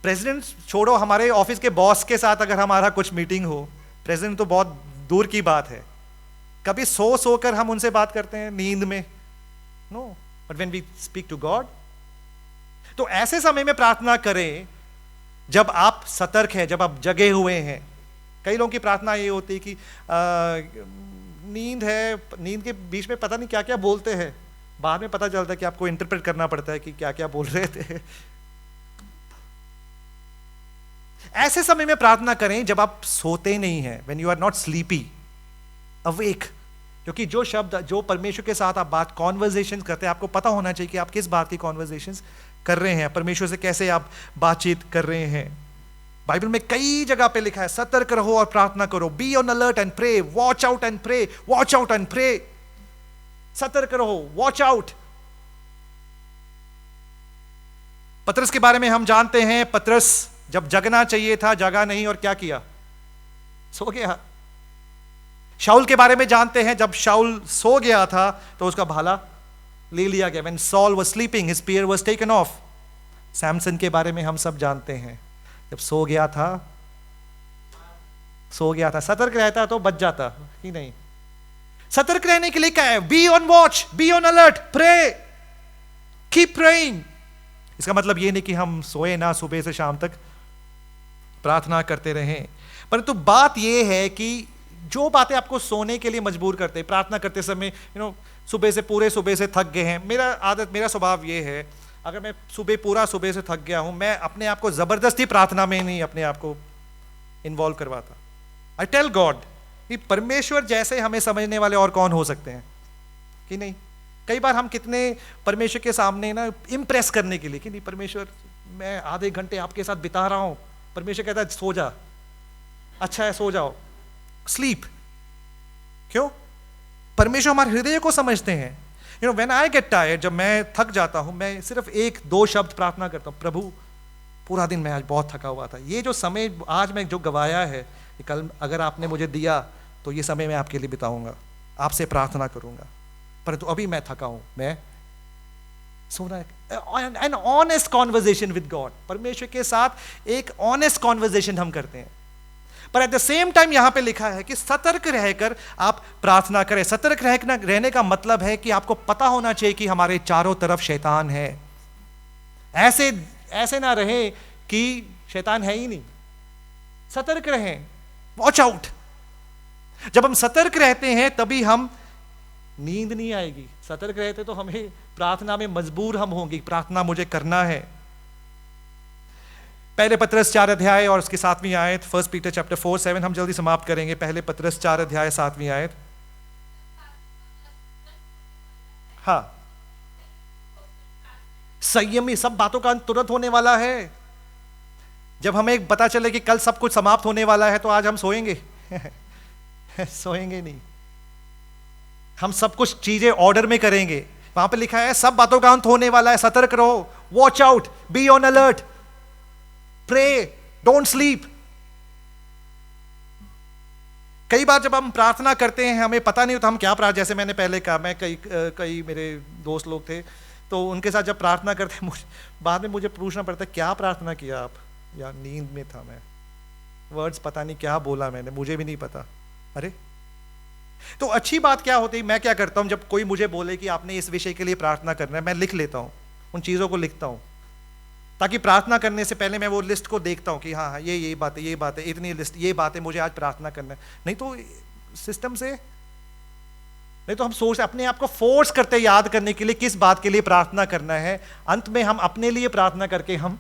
President छोड़ो, हमारे ऑफिस के बॉस के साथ अगर हमारा कुछ मीटिंग हो, प्रेसिडेंट तो बहुत दूर की बात है, कभी सो कर हम उनसे बात करते हैं नींद में? No, but when we speak to God, तो ऐसे समय में प्रार्थना करें जब आप सतर्क हैं, जब आप जगे हुए हैं। कई लोगों की प्रार्थना ये होती है कि नींद है, नींद के बीच में पता नहीं क्या क्या बोलते हैं, बाद में पता चलता है कि आपको इंटरप्रेट करना पड़ता है कि क्या क्या बोल रहे थे। ऐसे समय में प्रार्थना करें जब आप सोते नहीं हैं, when you are not sleepy, awake। क्योंकि जो शब्द, जो परमेश्वर के साथ आप बात कॉन्वर्जेशन करते हैं, आपको पता होना चाहिए कि आप किस बात की कॉन्वर्जेशन कर रहे हैं, परमेश्वर से कैसे आप बातचीत कर रहे हैं। बाइबल में कई जगह पे लिखा है सतर्क रहो और प्रार्थना करो, be on alert and pray, watch out and pray, watch out and pray. सतर्क रहो, वॉच आउट। पतरस के बारे में हम जानते हैं, पतरस जब जगना चाहिए था जगा नहीं, और क्या किया? सो गया। शाऊल के बारे में जानते हैं, जब शाऊल सो गया था तो उसका भाला ले लिया गया। When Saul was sleeping, his spear was taken off। Samson के बारे में हम सब जानते हैं, जब सो गया था, सतर्क रहता तो बच जाता कि नहीं? सतर्क रहने के लिए क्या है? Be on watch, be on alert, pray, keep praying. इसका मतलब ये नहीं कि हम सोए ना, सुबह से शाम तक प्रार्थना करते रहें, परंतु बात यह है कि जो बातें आपको सोने के लिए मजबूर करते हैं, प्रार्थना करते समय, सुबह से थक गए हैं। मेरा स्वभाव ये है, अगर मैं सुबह से थक गया हूं, मैं अपने आप को जबरदस्ती प्रार्थना में नहीं अपने आप को इन्वॉल्व करवाता। आई टेल गॉड कि परमेश्वर जैसे हमें समझने वाले और कौन हो सकते हैं कि नहीं? कई बार हम कितने परमेश्वर के सामने ना इंप्रेस करने के लिए कि नहीं, परमेश्वर मैं आधे घंटे आपके साथ बिता रहा हूं, परमेश्वर कहता है सो जा, अच्छा है सो जाओ, स्लीप। क्यों? परमेश्वर हमारे हृदय को समझते हैं। व्हेन आई गेट टायर्ड, जब मैं थक जाता हूं, मैं सिर्फ 1-2 शब्द प्रार्थना करता हूं, प्रभु पूरा दिन मैं आज बहुत थका हुआ था, ये जो समय आज मैं जो गवाया है, कल अगर आपने मुझे दिया तो ये समय मैं आपके लिए बिताऊंगा, आपसे प्रार्थना करूंगा, परंतु अभी मैं थका हूं, मैं सोना। An honest conversation with God, परमेश्वर के साथ एक ऑनेस्ट कॉन्वर्जेशन हम करते हैं। पर एट द सेम टाइम यहां पे लिखा है कि सतर्क रहकर आप प्रार्थना करें। सतर्क रहने का मतलब है कि आपको पता होना चाहिए कि हमारे चारों तरफ शैतान है। ऐसे ना रहे कि शैतान है ही नहीं। सतर्क रहें, वॉच आउट। जब हम सतर्क रहते हैं तभी हम नींद नहीं आएगी। सतर्क रहते तो हमें प्रार्थना में मजबूर हम होंगे, प्रार्थना मुझे करना है। पहले पतरस 4 अध्याय और उसकी 7वीं आयत, 1 पीटर चैप्टर 4:7, हम जल्दी समाप्त करेंगे। पहले पतरस 4 अध्याय 7वीं आयत। हाँ, संयमी, सब बातों का अंत तुरंत होने वाला है। जब हमें पता चले कि कल सब कुछ समाप्त होने वाला है तो आज हम सोएंगे सोएंगे नहीं, हम सब कुछ चीजें ऑर्डर में करेंगे। वहां पे लिखा है सब बातों का अंत होने वाला है, सतर्क रहो, watch out, be on alert, pray, don't sleep. कई बार जब हम प्रार्थना करते हैं हमें पता नहीं होता हम क्या प्रार्थना, जैसे मैंने पहले कहा, मैं कई मेरे दोस्त लोग थे तो उनके साथ जब प्रार्थना करते बाद में मुझे पूछना पड़ता क्या प्रार्थना किया आप, या नींद में था मैं, वर्ड्स पता नहीं क्या बोला मैंने, मुझे भी नहीं पता। अरे तो अच्छी बात क्या होती है, मैं क्या करता हूं जब कोई मुझे बोले कि आपने इस विषय के लिए प्रार्थना करना है, मैं लिख लेता हूं, उन चीजों को लिखता हूं, ताकि प्रार्थना करने से पहले मैं वो लिस्ट को देखता हूं कि हाँ ये बात है, इतनी लिस्ट, ये बातें मुझे आज प्रार्थना करना है। नहीं तो सिस्टम से, नहीं तो हम सोच अपने आप को फोर्स करते याद करने के लिए किस बात के लिए प्रार्थना करना है, अंत में हम अपने लिए प्रार्थना करके हम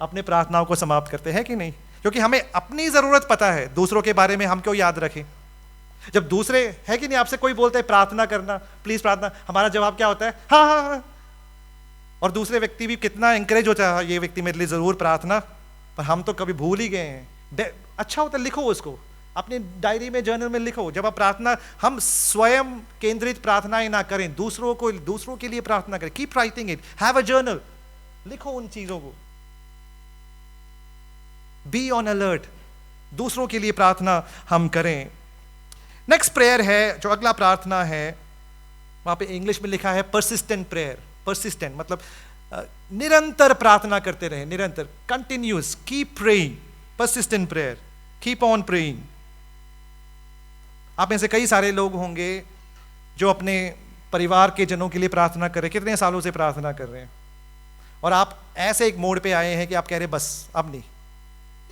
अपने प्रार्थनाओं को समाप्त करते हैं कि नहीं? क्योंकि हमें अपनी जरूरत पता है, दूसरों के बारे में हम क्यों याद रखें। जब दूसरे है कि नहीं, आपसे कोई बोलता है प्रार्थना करना, प्लीज प्रार्थना, हमारा जवाब क्या होता है? हाँ हाँ हाँ। और दूसरे व्यक्ति भी कितना इंकरेज होता है, ये व्यक्ति मेरे लिए जरूर प्रार्थना, पर हम तो कभी भूल ही गए हैं। अच्छा होता है लिखो उसको अपनी डायरी में, जर्नल में लिखो। जब आप प्रार्थना, हम स्वयं केंद्रित प्रार्थनाएं ना करें, दूसरों के लिए प्रार्थना करें। Keep writing it, have a journal, लिखो उन चीजों को। बी ऑन अलर्ट, दूसरों के लिए प्रार्थना हम करें। नेक्स्ट प्रेयर है, जो अगला प्रार्थना है, वहां पे इंग्लिश में लिखा है परसिस्टेंट प्रेयर। परसिस्टेंट मतलब निरंतर प्रार्थना करते रहे, निरंतर, continuous, keep praying, persistent prayer, keep on praying. आप में से कई सारे लोग होंगे जो अपने परिवार के जनों के लिए प्रार्थना कर रहे हैं, कितने सालों से प्रार्थना कर रहे हैं, और आप ऐसे एक मोड पे आए हैं कि आप कह रहे बस अब नहीं।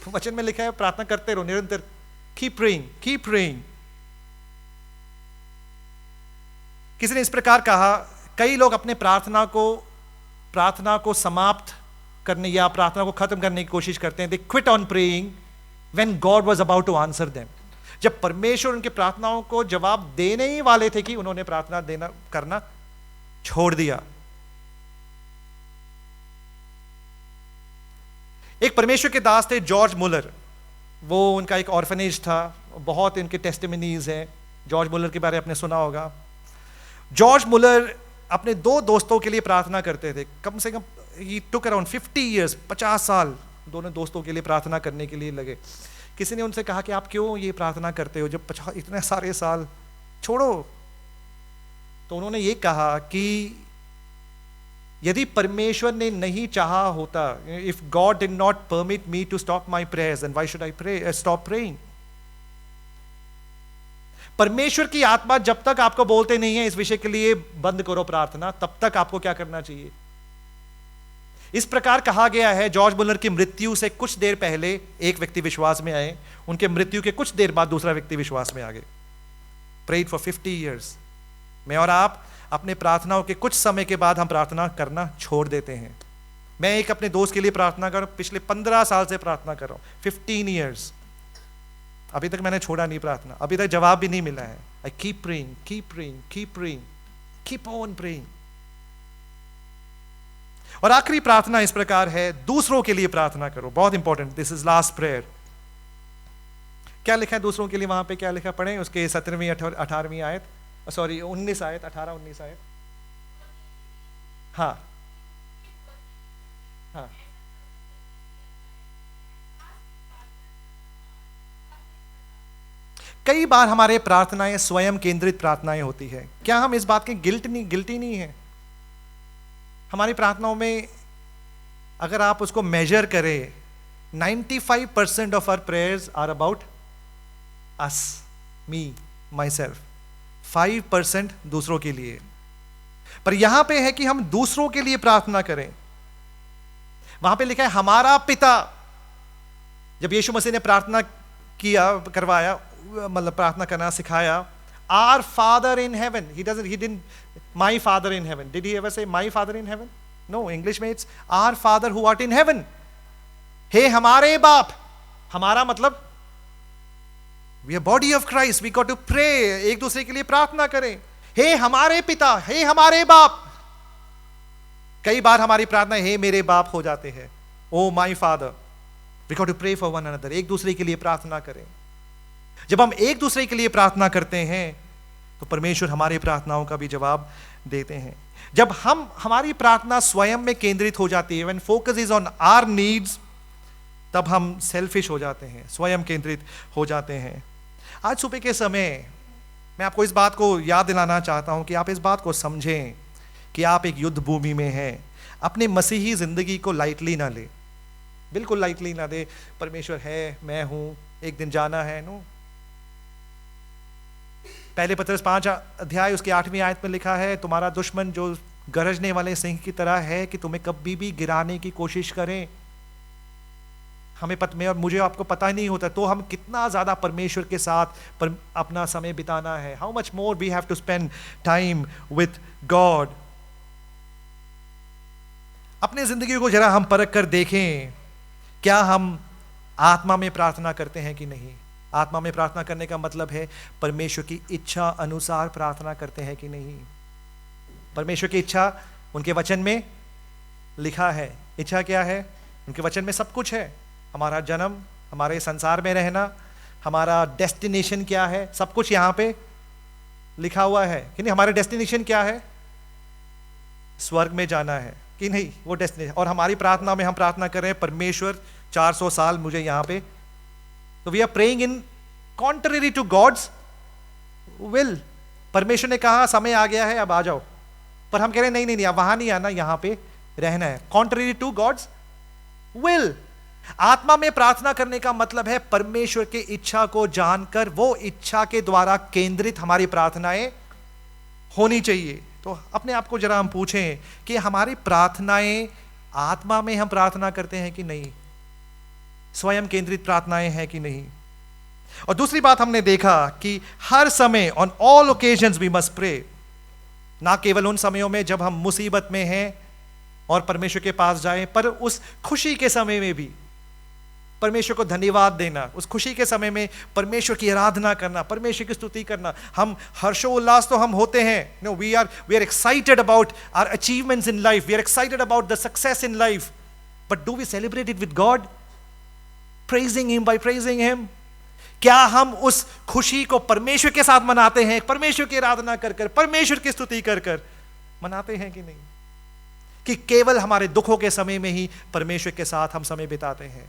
तो वचन में लिखा है प्रार्थना करते रहो निरंतर, कीप प्रेइंग, कीप प्रेइंग। किसी ने इस प्रकार कहा, कई लोग अपने प्रार्थना को समाप्त करने या प्रार्थना को खत्म करने की कोशिश करते हैं। They quit on praying when God was about to answer them. जब परमेश्वर उनके प्रार्थनाओं को जवाब देने ही वाले थे कि उन्होंने प्रार्थना करना छोड़ दिया। एक परमेश्वर के दास थे जॉर्ज मुलर, वो उनका एक ऑर्फनेज था, बहुत इनके टेस्टिमनीज हैं। जॉर्ज मुलर के बारे में आपने सुना होगा। जॉर्ज मुलर अपने दो दोस्तों के लिए प्रार्थना करते थे, कम से कम ही टुक अराउंड 50 years, 50 साल दोनों दोस्तों के लिए प्रार्थना करने के लिए लगे। किसी ने उनसे कहा कि आप क्यों ये प्रार्थना करते हो जब 50 इतने सारे साल, छोड़ो। तो उन्होंने ये कहा कि यदि परमेश्वर ने नहीं चाहा होता, if God did not permit me to stop my prayers, then why should I stop praying. परमेश्वर की आत्मा जब तक आपको बोलते नहीं है इस विषय के लिए बंद करो प्रार्थना, तब तक आपको क्या करना चाहिए। इस प्रकार कहा गया है, जॉर्ज मुलर की मृत्यु से कुछ देर पहले एक व्यक्ति विश्वास में आए, उनके मृत्यु के कुछ देर बाद दूसरा व्यक्ति विश्वास में आ गए। Prayed for 50 years। मैं और आप अपने प्रार्थनाओं के कुछ समय के बाद हम प्रार्थना करना छोड़ देते हैं। मैं एक अपने दोस्त के लिए प्रार्थना कर रहा हूं, पिछले 15 साल से प्रार्थना कर रहा हूं, 15 years, अभी तक मैंने छोड़ा नहीं प्रार्थना, अभी तक जवाब भी नहीं मिला है। I keep praying, keep praying, keep praying, keep on praying. और आखिरी प्रार्थना इस प्रकार है, दूसरों के लिए प्रार्थना करो। बहुत important, this is last prayer. क्या लिखा है दूसरों के लिए? वहां पे क्या लिखा, पढ़ें उसके 17वीं 18वीं आयत, सॉरी 19 आयत, 18-19 आयत। हाँ हाँ, कई बार हमारे प्रार्थनाएं स्वयं केंद्रित प्रार्थनाएं होती है। क्या हम इस बात के गिल्टी नहीं है? हमारी प्रार्थनाओं में अगर आप उसको मेजर करें, 95% of our prayers are about us, me, my self, 5% दूसरों के लिए। पर यहां पे है कि हम दूसरों के लिए प्रार्थना करें। वहां पे लिखा है हमारा पिता। जब यीशु मसीह ने प्रार्थना करवाया, मतलब प्रार्थना करना सिखाया, our father in heaven, he didn't my father in heaven, did he ever say my father in heaven? No, English में it's our father who art in heaven। हे हमारे बाप, हमारा मतलब we are body of Christ, we got to pray, एक दूसरे के लिए प्रार्थना करें। हे हमारे पिता, हे हमारे बाप। कई बार हमारी प्रार्थना हे मेरे बाप हो जाते हैं, O my father. We got to pray for one another, एक दूसरे के लिए प्रार्थना करें। जब हम एक दूसरे के लिए प्रार्थना करते हैं तो परमेश्वर हमारी प्रार्थनाओं का भी जवाब देते हैं। जब हमारी प्रार्थना स्वयं में केंद्रित हो जाती है, when focus is on our needs, तब हम सेल्फिश हो जाते हैं, स्वयं केंद्रित हो जाते हैं। आज सुबह के समय मैं आपको इस बात को याद दिलाना चाहता हूं कि आप इस बात को समझें कि आप एक युद्ध भूमि में हैं। अपने मसीही जिंदगी को लाइटली ना ले, बिल्कुल लाइटली ना दे। परमेश्वर है, मैं हूं, एक दिन जाना है। नो, पहले पत्रस 5 अध्याय उसके 8वीं आयत में लिखा है, तुम्हारा दुश्मन जो गरजने वाले सिंह की तरह है कि तुम्हें कभी भी गिराने की कोशिश करें। हमें में और मुझे आपको पता ही नहीं होता तो हम कितना ज्यादा परमेश्वर के साथ अपना समय बिताना है। How much more we have to spend time with God. अपनी जिंदगी को जरा हम परख कर देखें, क्या हम आत्मा में प्रार्थना करते हैं कि नहीं? आत्मा में प्रार्थना करने का मतलब है परमेश्वर की इच्छा अनुसार प्रार्थना करते हैं कि नहीं। परमेश्वर की इच्छा उनके वचन में लिखा है। इच्छा क्या है? उनके वचन में सब कुछ है। हमारा जन्म, हमारे संसार में रहना, हमारा डेस्टिनेशन क्या है, सब कुछ यहाँ पे लिखा हुआ है कि नहीं। हमारा डेस्टिनेशन क्या है? स्वर्ग में जाना है कि नहीं, वो डेस्टिनेशन। और हमारी प्रार्थना में हम प्रार्थना कर रहे हैं परमेश्वर 400 साल मुझे यहाँ पे, तो we are praying in contrary to God's will. परमेश्वर ने कहा समय आ गया है अब आ जाओ, पर हम कह रहे हैं नहीं नहीं नहीं, अब वहां नहीं आना, यहां पे रहना है, कॉन्ट्ररी टू गॉड्स विल। आत्मा में प्रार्थना करने का मतलब है परमेश्वर की इच्छा को जानकर वो इच्छा के द्वारा केंद्रित हमारी प्रार्थनाएं होनी चाहिए। तो अपने आप को जरा हम पूछें कि हमारी प्रार्थनाएं आत्मा में हम प्रार्थना करते हैं कि नहीं, स्वयं केंद्रित प्रार्थनाएं हैं कि नहीं। और दूसरी बात हमने देखा कि हर समय on all occasions we must pray, ना केवल उन समयों में जब हम मुसीबत में हैं और परमेश्वर के पास जाएं, पर उस खुशी के समय में भी परमेश्वर को धन्यवाद देना, उस खुशी के समय में परमेश्वर की आराधना करना, परमेश्वर की स्तुति करना। हम हर्षोल्लास तो हम होते हैं, no we are excited about our achievements in life, we are excited about the success in life, but do we celebrate it with God, praising him, by praising him? क्या हम उस खुशी को परमेश्वर के साथ मनाते हैं, परमेश्वर की आराधना कर कर, परमेश्वर की स्तुति कर कर मनाते हैं कि नहीं, कि केवल हमारे दुखों के समय में ही परमेश्वर के साथ हम समय बिताते हैं?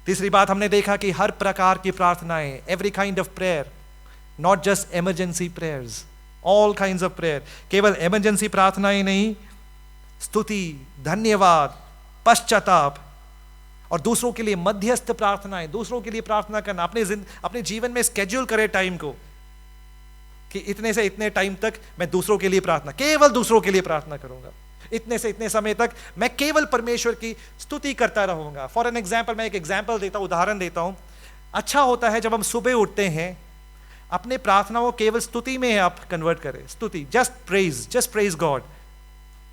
तीसरी बात हमने देखा कि हर प्रकार की प्रार्थनाएं, every kind of prayer, not just emergency prayers, all kinds of prayer, केवल इमरजेंसी प्रार्थनाएं नहीं, स्तुति, धन्यवाद, पश्चाताप और दूसरों के लिए मध्यस्थ प्रार्थनाएं, दूसरों के लिए प्रार्थना करना। अपने जीवन में स्केड्यूल करें टाइम को कि इतने से इतने टाइम तक मैं दूसरों के लिए प्रार्थना, केवल दूसरों के लिए प्रार्थना करूंगा, इतने से इतने समय तक मैं केवल परमेश्वर की स्तुति करता रहूंगा। फॉर एन एग्जाम्पल, मैं एक एग्जाम्पल देता हूं, उदाहरण देता हूं। अच्छा होता है जब हम सुबह उठते हैं, अपने प्रार्थनाओं को केवल स्तुति में आप कन्वर्ट करें, स्तुति, जस्ट प्रेज गॉड।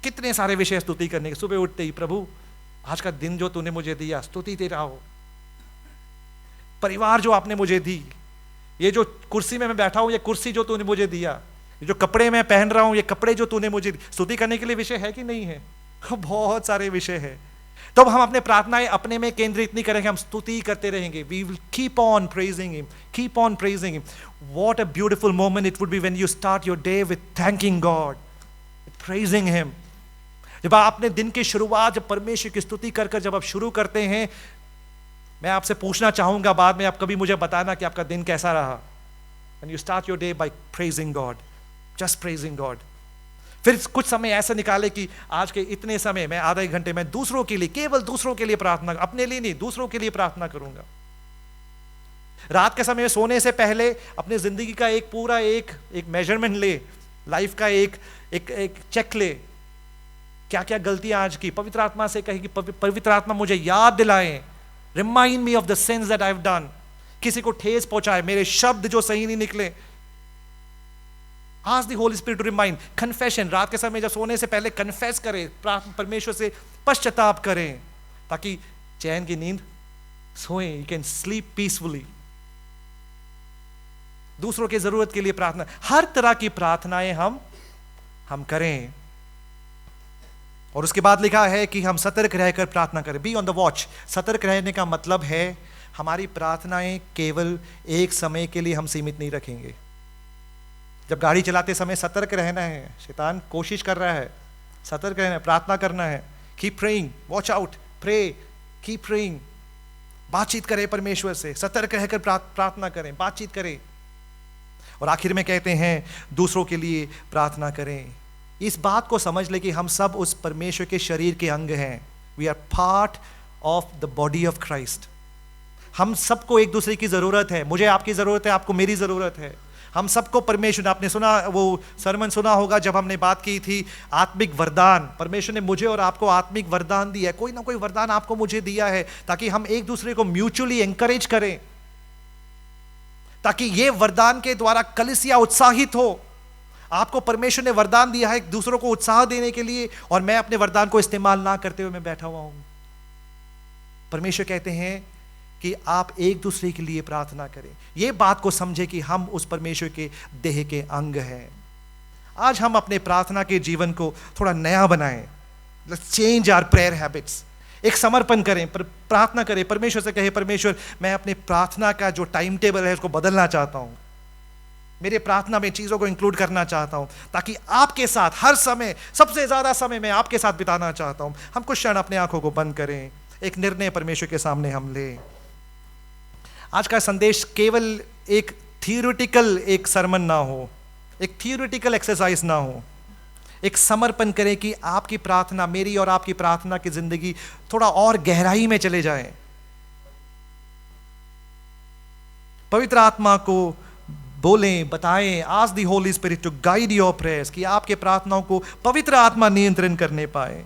कितने सारे विषय स्तुति करने के, सुबह उठते ही प्रभु आज का दिन जो तूने मुझे दिया, स्तुति तेरा हो। परिवार जो आपने मुझे दी, ये जो कुर्सी में मैं बैठा हूं, ये कुर्सी जो तूने मुझे दिया, ये जो कपड़े मैं पहन रहा हूं, ये कपड़े जो तूने मुझे, स्तुति करने के लिए विषय है कि नहीं है? बहुत सारे विषय है। तब हम अपने प्रार्थनाएं अपने में केंद्रित नहीं करेंगे, हम स्तुति करते रहेंगे। We will keep on praising him, keep on praising him. What a beautiful moment it would be when you start your day with thanking God, praising him. जब आपने दिन की शुरुआत जब परमेश्वर की स्तुति कर कर जब आप शुरू करते हैं, मैं आपसे पूछना चाहूंगा बाद में, आप कभी मुझे बताना कि आपका दिन कैसा रहा। When you start your day by praising God, just praising God. फिर कुछ समय ऐसा निकाले कि आज के इतने समय में, आधा एक घंटे में दूसरों के लिए, केवल दूसरों के लिए प्रार्थना, अपने लिए नहीं, दूसरों के लिए प्रार्थना करूंगा। रात के समय सोने से पहले अपनी जिंदगी का एक पूरा एक मेजरमेंट ले, लाइफ का एक चेक ले, क्या क्या गलतियां आज की, पवित्र आत्मा से कहे कि पवित्र आत्मा मुझे याद दिलाए, remind me of the sins that I have done. किसी को ठेस पहुंचाए, मेरे शब्द जो सही नहीं निकले, ask the holy spirit to remind. Confession, रात के समय जब सोने से पहले कन्फेस करें, परमेश्वर से पश्चाताप करें, ताकि चैन की नींद सोएं, यू कैन स्लीप पीसफुली। दूसरों की जरूरत के लिए प्रार्थना, हर तरह की प्रार्थनाएं हम करें। और उसके बाद लिखा है कि हम सतर्क रहकर प्रार्थना करें, बी ऑन द वॉच। सतर्क रहने का मतलब है हमारी प्रार्थनाएं केवल एक समय के लिए हम सीमित नहीं रखेंगे। जब गाड़ी चलाते समय सतर्क रहना है, शैतान कोशिश कर रहा है, सतर्क रहना है, प्रार्थना करना है, keep praying, watch out, pray, keep praying. बातचीत करें परमेश्वर से, सतर्क रहकर प्रार्थना करें, बातचीत करें। और आखिर में कहते हैं दूसरों के लिए प्रार्थना करें। इस बात को समझ ले कि हम सब उस परमेश्वर के शरीर के अंग हैं। We are part of the body of Christ. हम सबको एक दूसरे की जरूरत है, मुझे आपकी जरूरत है, आपको मेरी जरूरत है। हम सबको परमेश्वर, आपने सुना, वो सरमन सुना होगा जब हमने बात की थी आत्मिक वरदान। परमेश्वर ने मुझे और आपको आत्मिक वरदान दिया है, कोई ना कोई वरदान आपको मुझे दिया है, ताकि हम एक दूसरे को म्यूचुअली एंकरेज करें, ताकि ये वरदान के द्वारा कलीसिया उत्साहित हो। आपको परमेश्वर ने वरदान दिया है दूसरों को उत्साह देने के लिए, और मैं अपने वरदान को इस्तेमाल ना करते हुए मैं बैठा हुआ हूं। परमेश्वर कहते हैं कि आप एक दूसरे के लिए प्रार्थना करें। ये बात को समझे कि हम उस परमेश्वर के देह के अंग हैं। आज हम अपने प्रार्थना के जीवन को थोड़ा नया बनाएं। Let's change our prayer habits. एक समर्पण करें, प्रार्थना करें, परमेश्वर से कहे, परमेश्वर मैं अपने प्रार्थना का जो टाइम टेबल है उसको बदलना चाहता हूं, मेरे प्रार्थना में चीज़ों को इंक्लूड करना चाहता हूं, ताकि आपके साथ हर समय, सबसे ज़्यादा समय मैं आपके साथ बिताना चाहता हूं। हम कुछ क्षण अपने आंखों को बंद करें, एक निर्णय परमेश्वर के सामने हम लें। आज का संदेश केवल एक थियोरेटिकल एक सरमन ना हो, एक थियोरेटिकल एक्सरसाइज ना हो। एक समर्पण करें कि आपकी प्रार्थना, मेरी और आपकी प्रार्थना की जिंदगी थोड़ा और गहराई में चले जाए। पवित्र आत्मा को बोलें, बताएं, ask the holy spirit to guide your prayers, कि आपके प्रार्थनाओं को पवित्र आत्मा नियंत्रण करने पाए।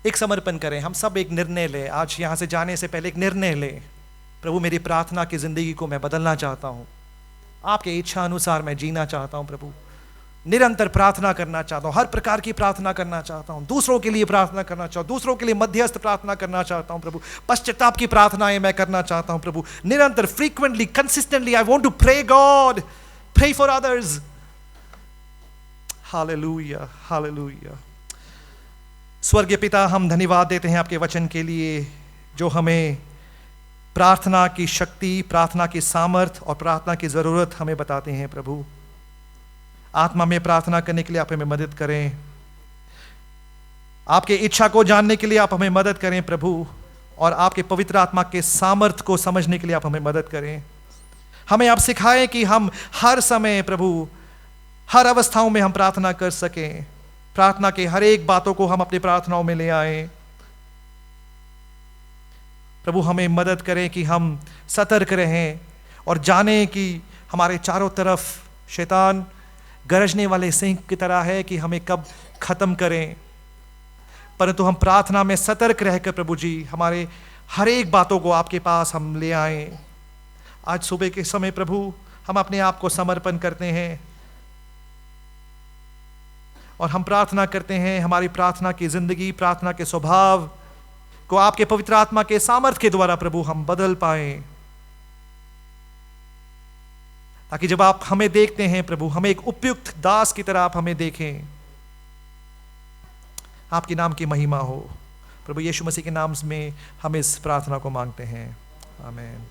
एक समर्पण करें, हम सब एक निर्णय लें। आज यहां से जाने से पहले एक निर्णय लें, प्रभु मेरी प्रार्थना की जिंदगी को मैं बदलना चाहता हूं, आपके इच्छा अनुसार मैं जीना चाहता हूं प्रभु। निरंतर प्रार्थना करना चाहता हूं, हर प्रकार की प्रार्थना करना चाहता हूं, दूसरों के लिए प्रार्थना करना चाहता हूं, दूसरों के लिए मध्यस्थ प्रार्थना करना चाहता हूं प्रभु। पश्चाताप की प्रार्थनाएं मैं करना चाहता हूं प्रभु। निरंतर, frequently, consistently I want to pray God, pray for others. हालेलुया, हालेलुया। स्वर्गीय पिता, हम धन्यवाद देते हैं आपके वचन के लिए, जो हमें प्रार्थना की शक्ति, प्रार्थना की सामर्थ और प्रार्थना की ज़रूरत हमें बताते हैं प्रभु। आत्मा में प्रार्थना करने के लिए आप हमें मदद करें, आपके इच्छा को जानने के लिए आप हमें मदद करें प्रभु, और आपके पवित्र आत्मा के सामर्थ को समझने के लिए आप हमें मदद करें। हमें आप सिखाएं कि हम हर समय प्रभु, हर अवस्थाओं में हम प्रार्थना कर सकें। प्रार्थना के हर एक बातों को हम अपनी प्रार्थनाओं में ले आएं प्रभु। हमें मदद करें कि हम सतर्क रहें और जानें कि हमारे चारों तरफ शैतान गरजने वाले सिंह की तरह है कि हमें कब खत्म करें, परंतु हम प्रार्थना में सतर्क रहकर प्रभु जी हमारे हर एक बातों को आपके पास हम ले आएं। आज सुबह के समय प्रभु हम अपने आप को समर्पण करते हैं और हम प्रार्थना करते हैं हमारी प्रार्थना की जिंदगी, प्रार्थना के स्वभाव को आपके पवित्र आत्मा के सामर्थ के द्वारा प्रभु हम बदल पाएं, ताकि जब आप हमें देखते हैं प्रभु, हमें एक उपयुक्त दास की तरह आप हमें देखें। आपके नाम की महिमा हो प्रभु। यीशु मसीह के नाम में हम इस प्रार्थना को मांगते हैं, आमीन।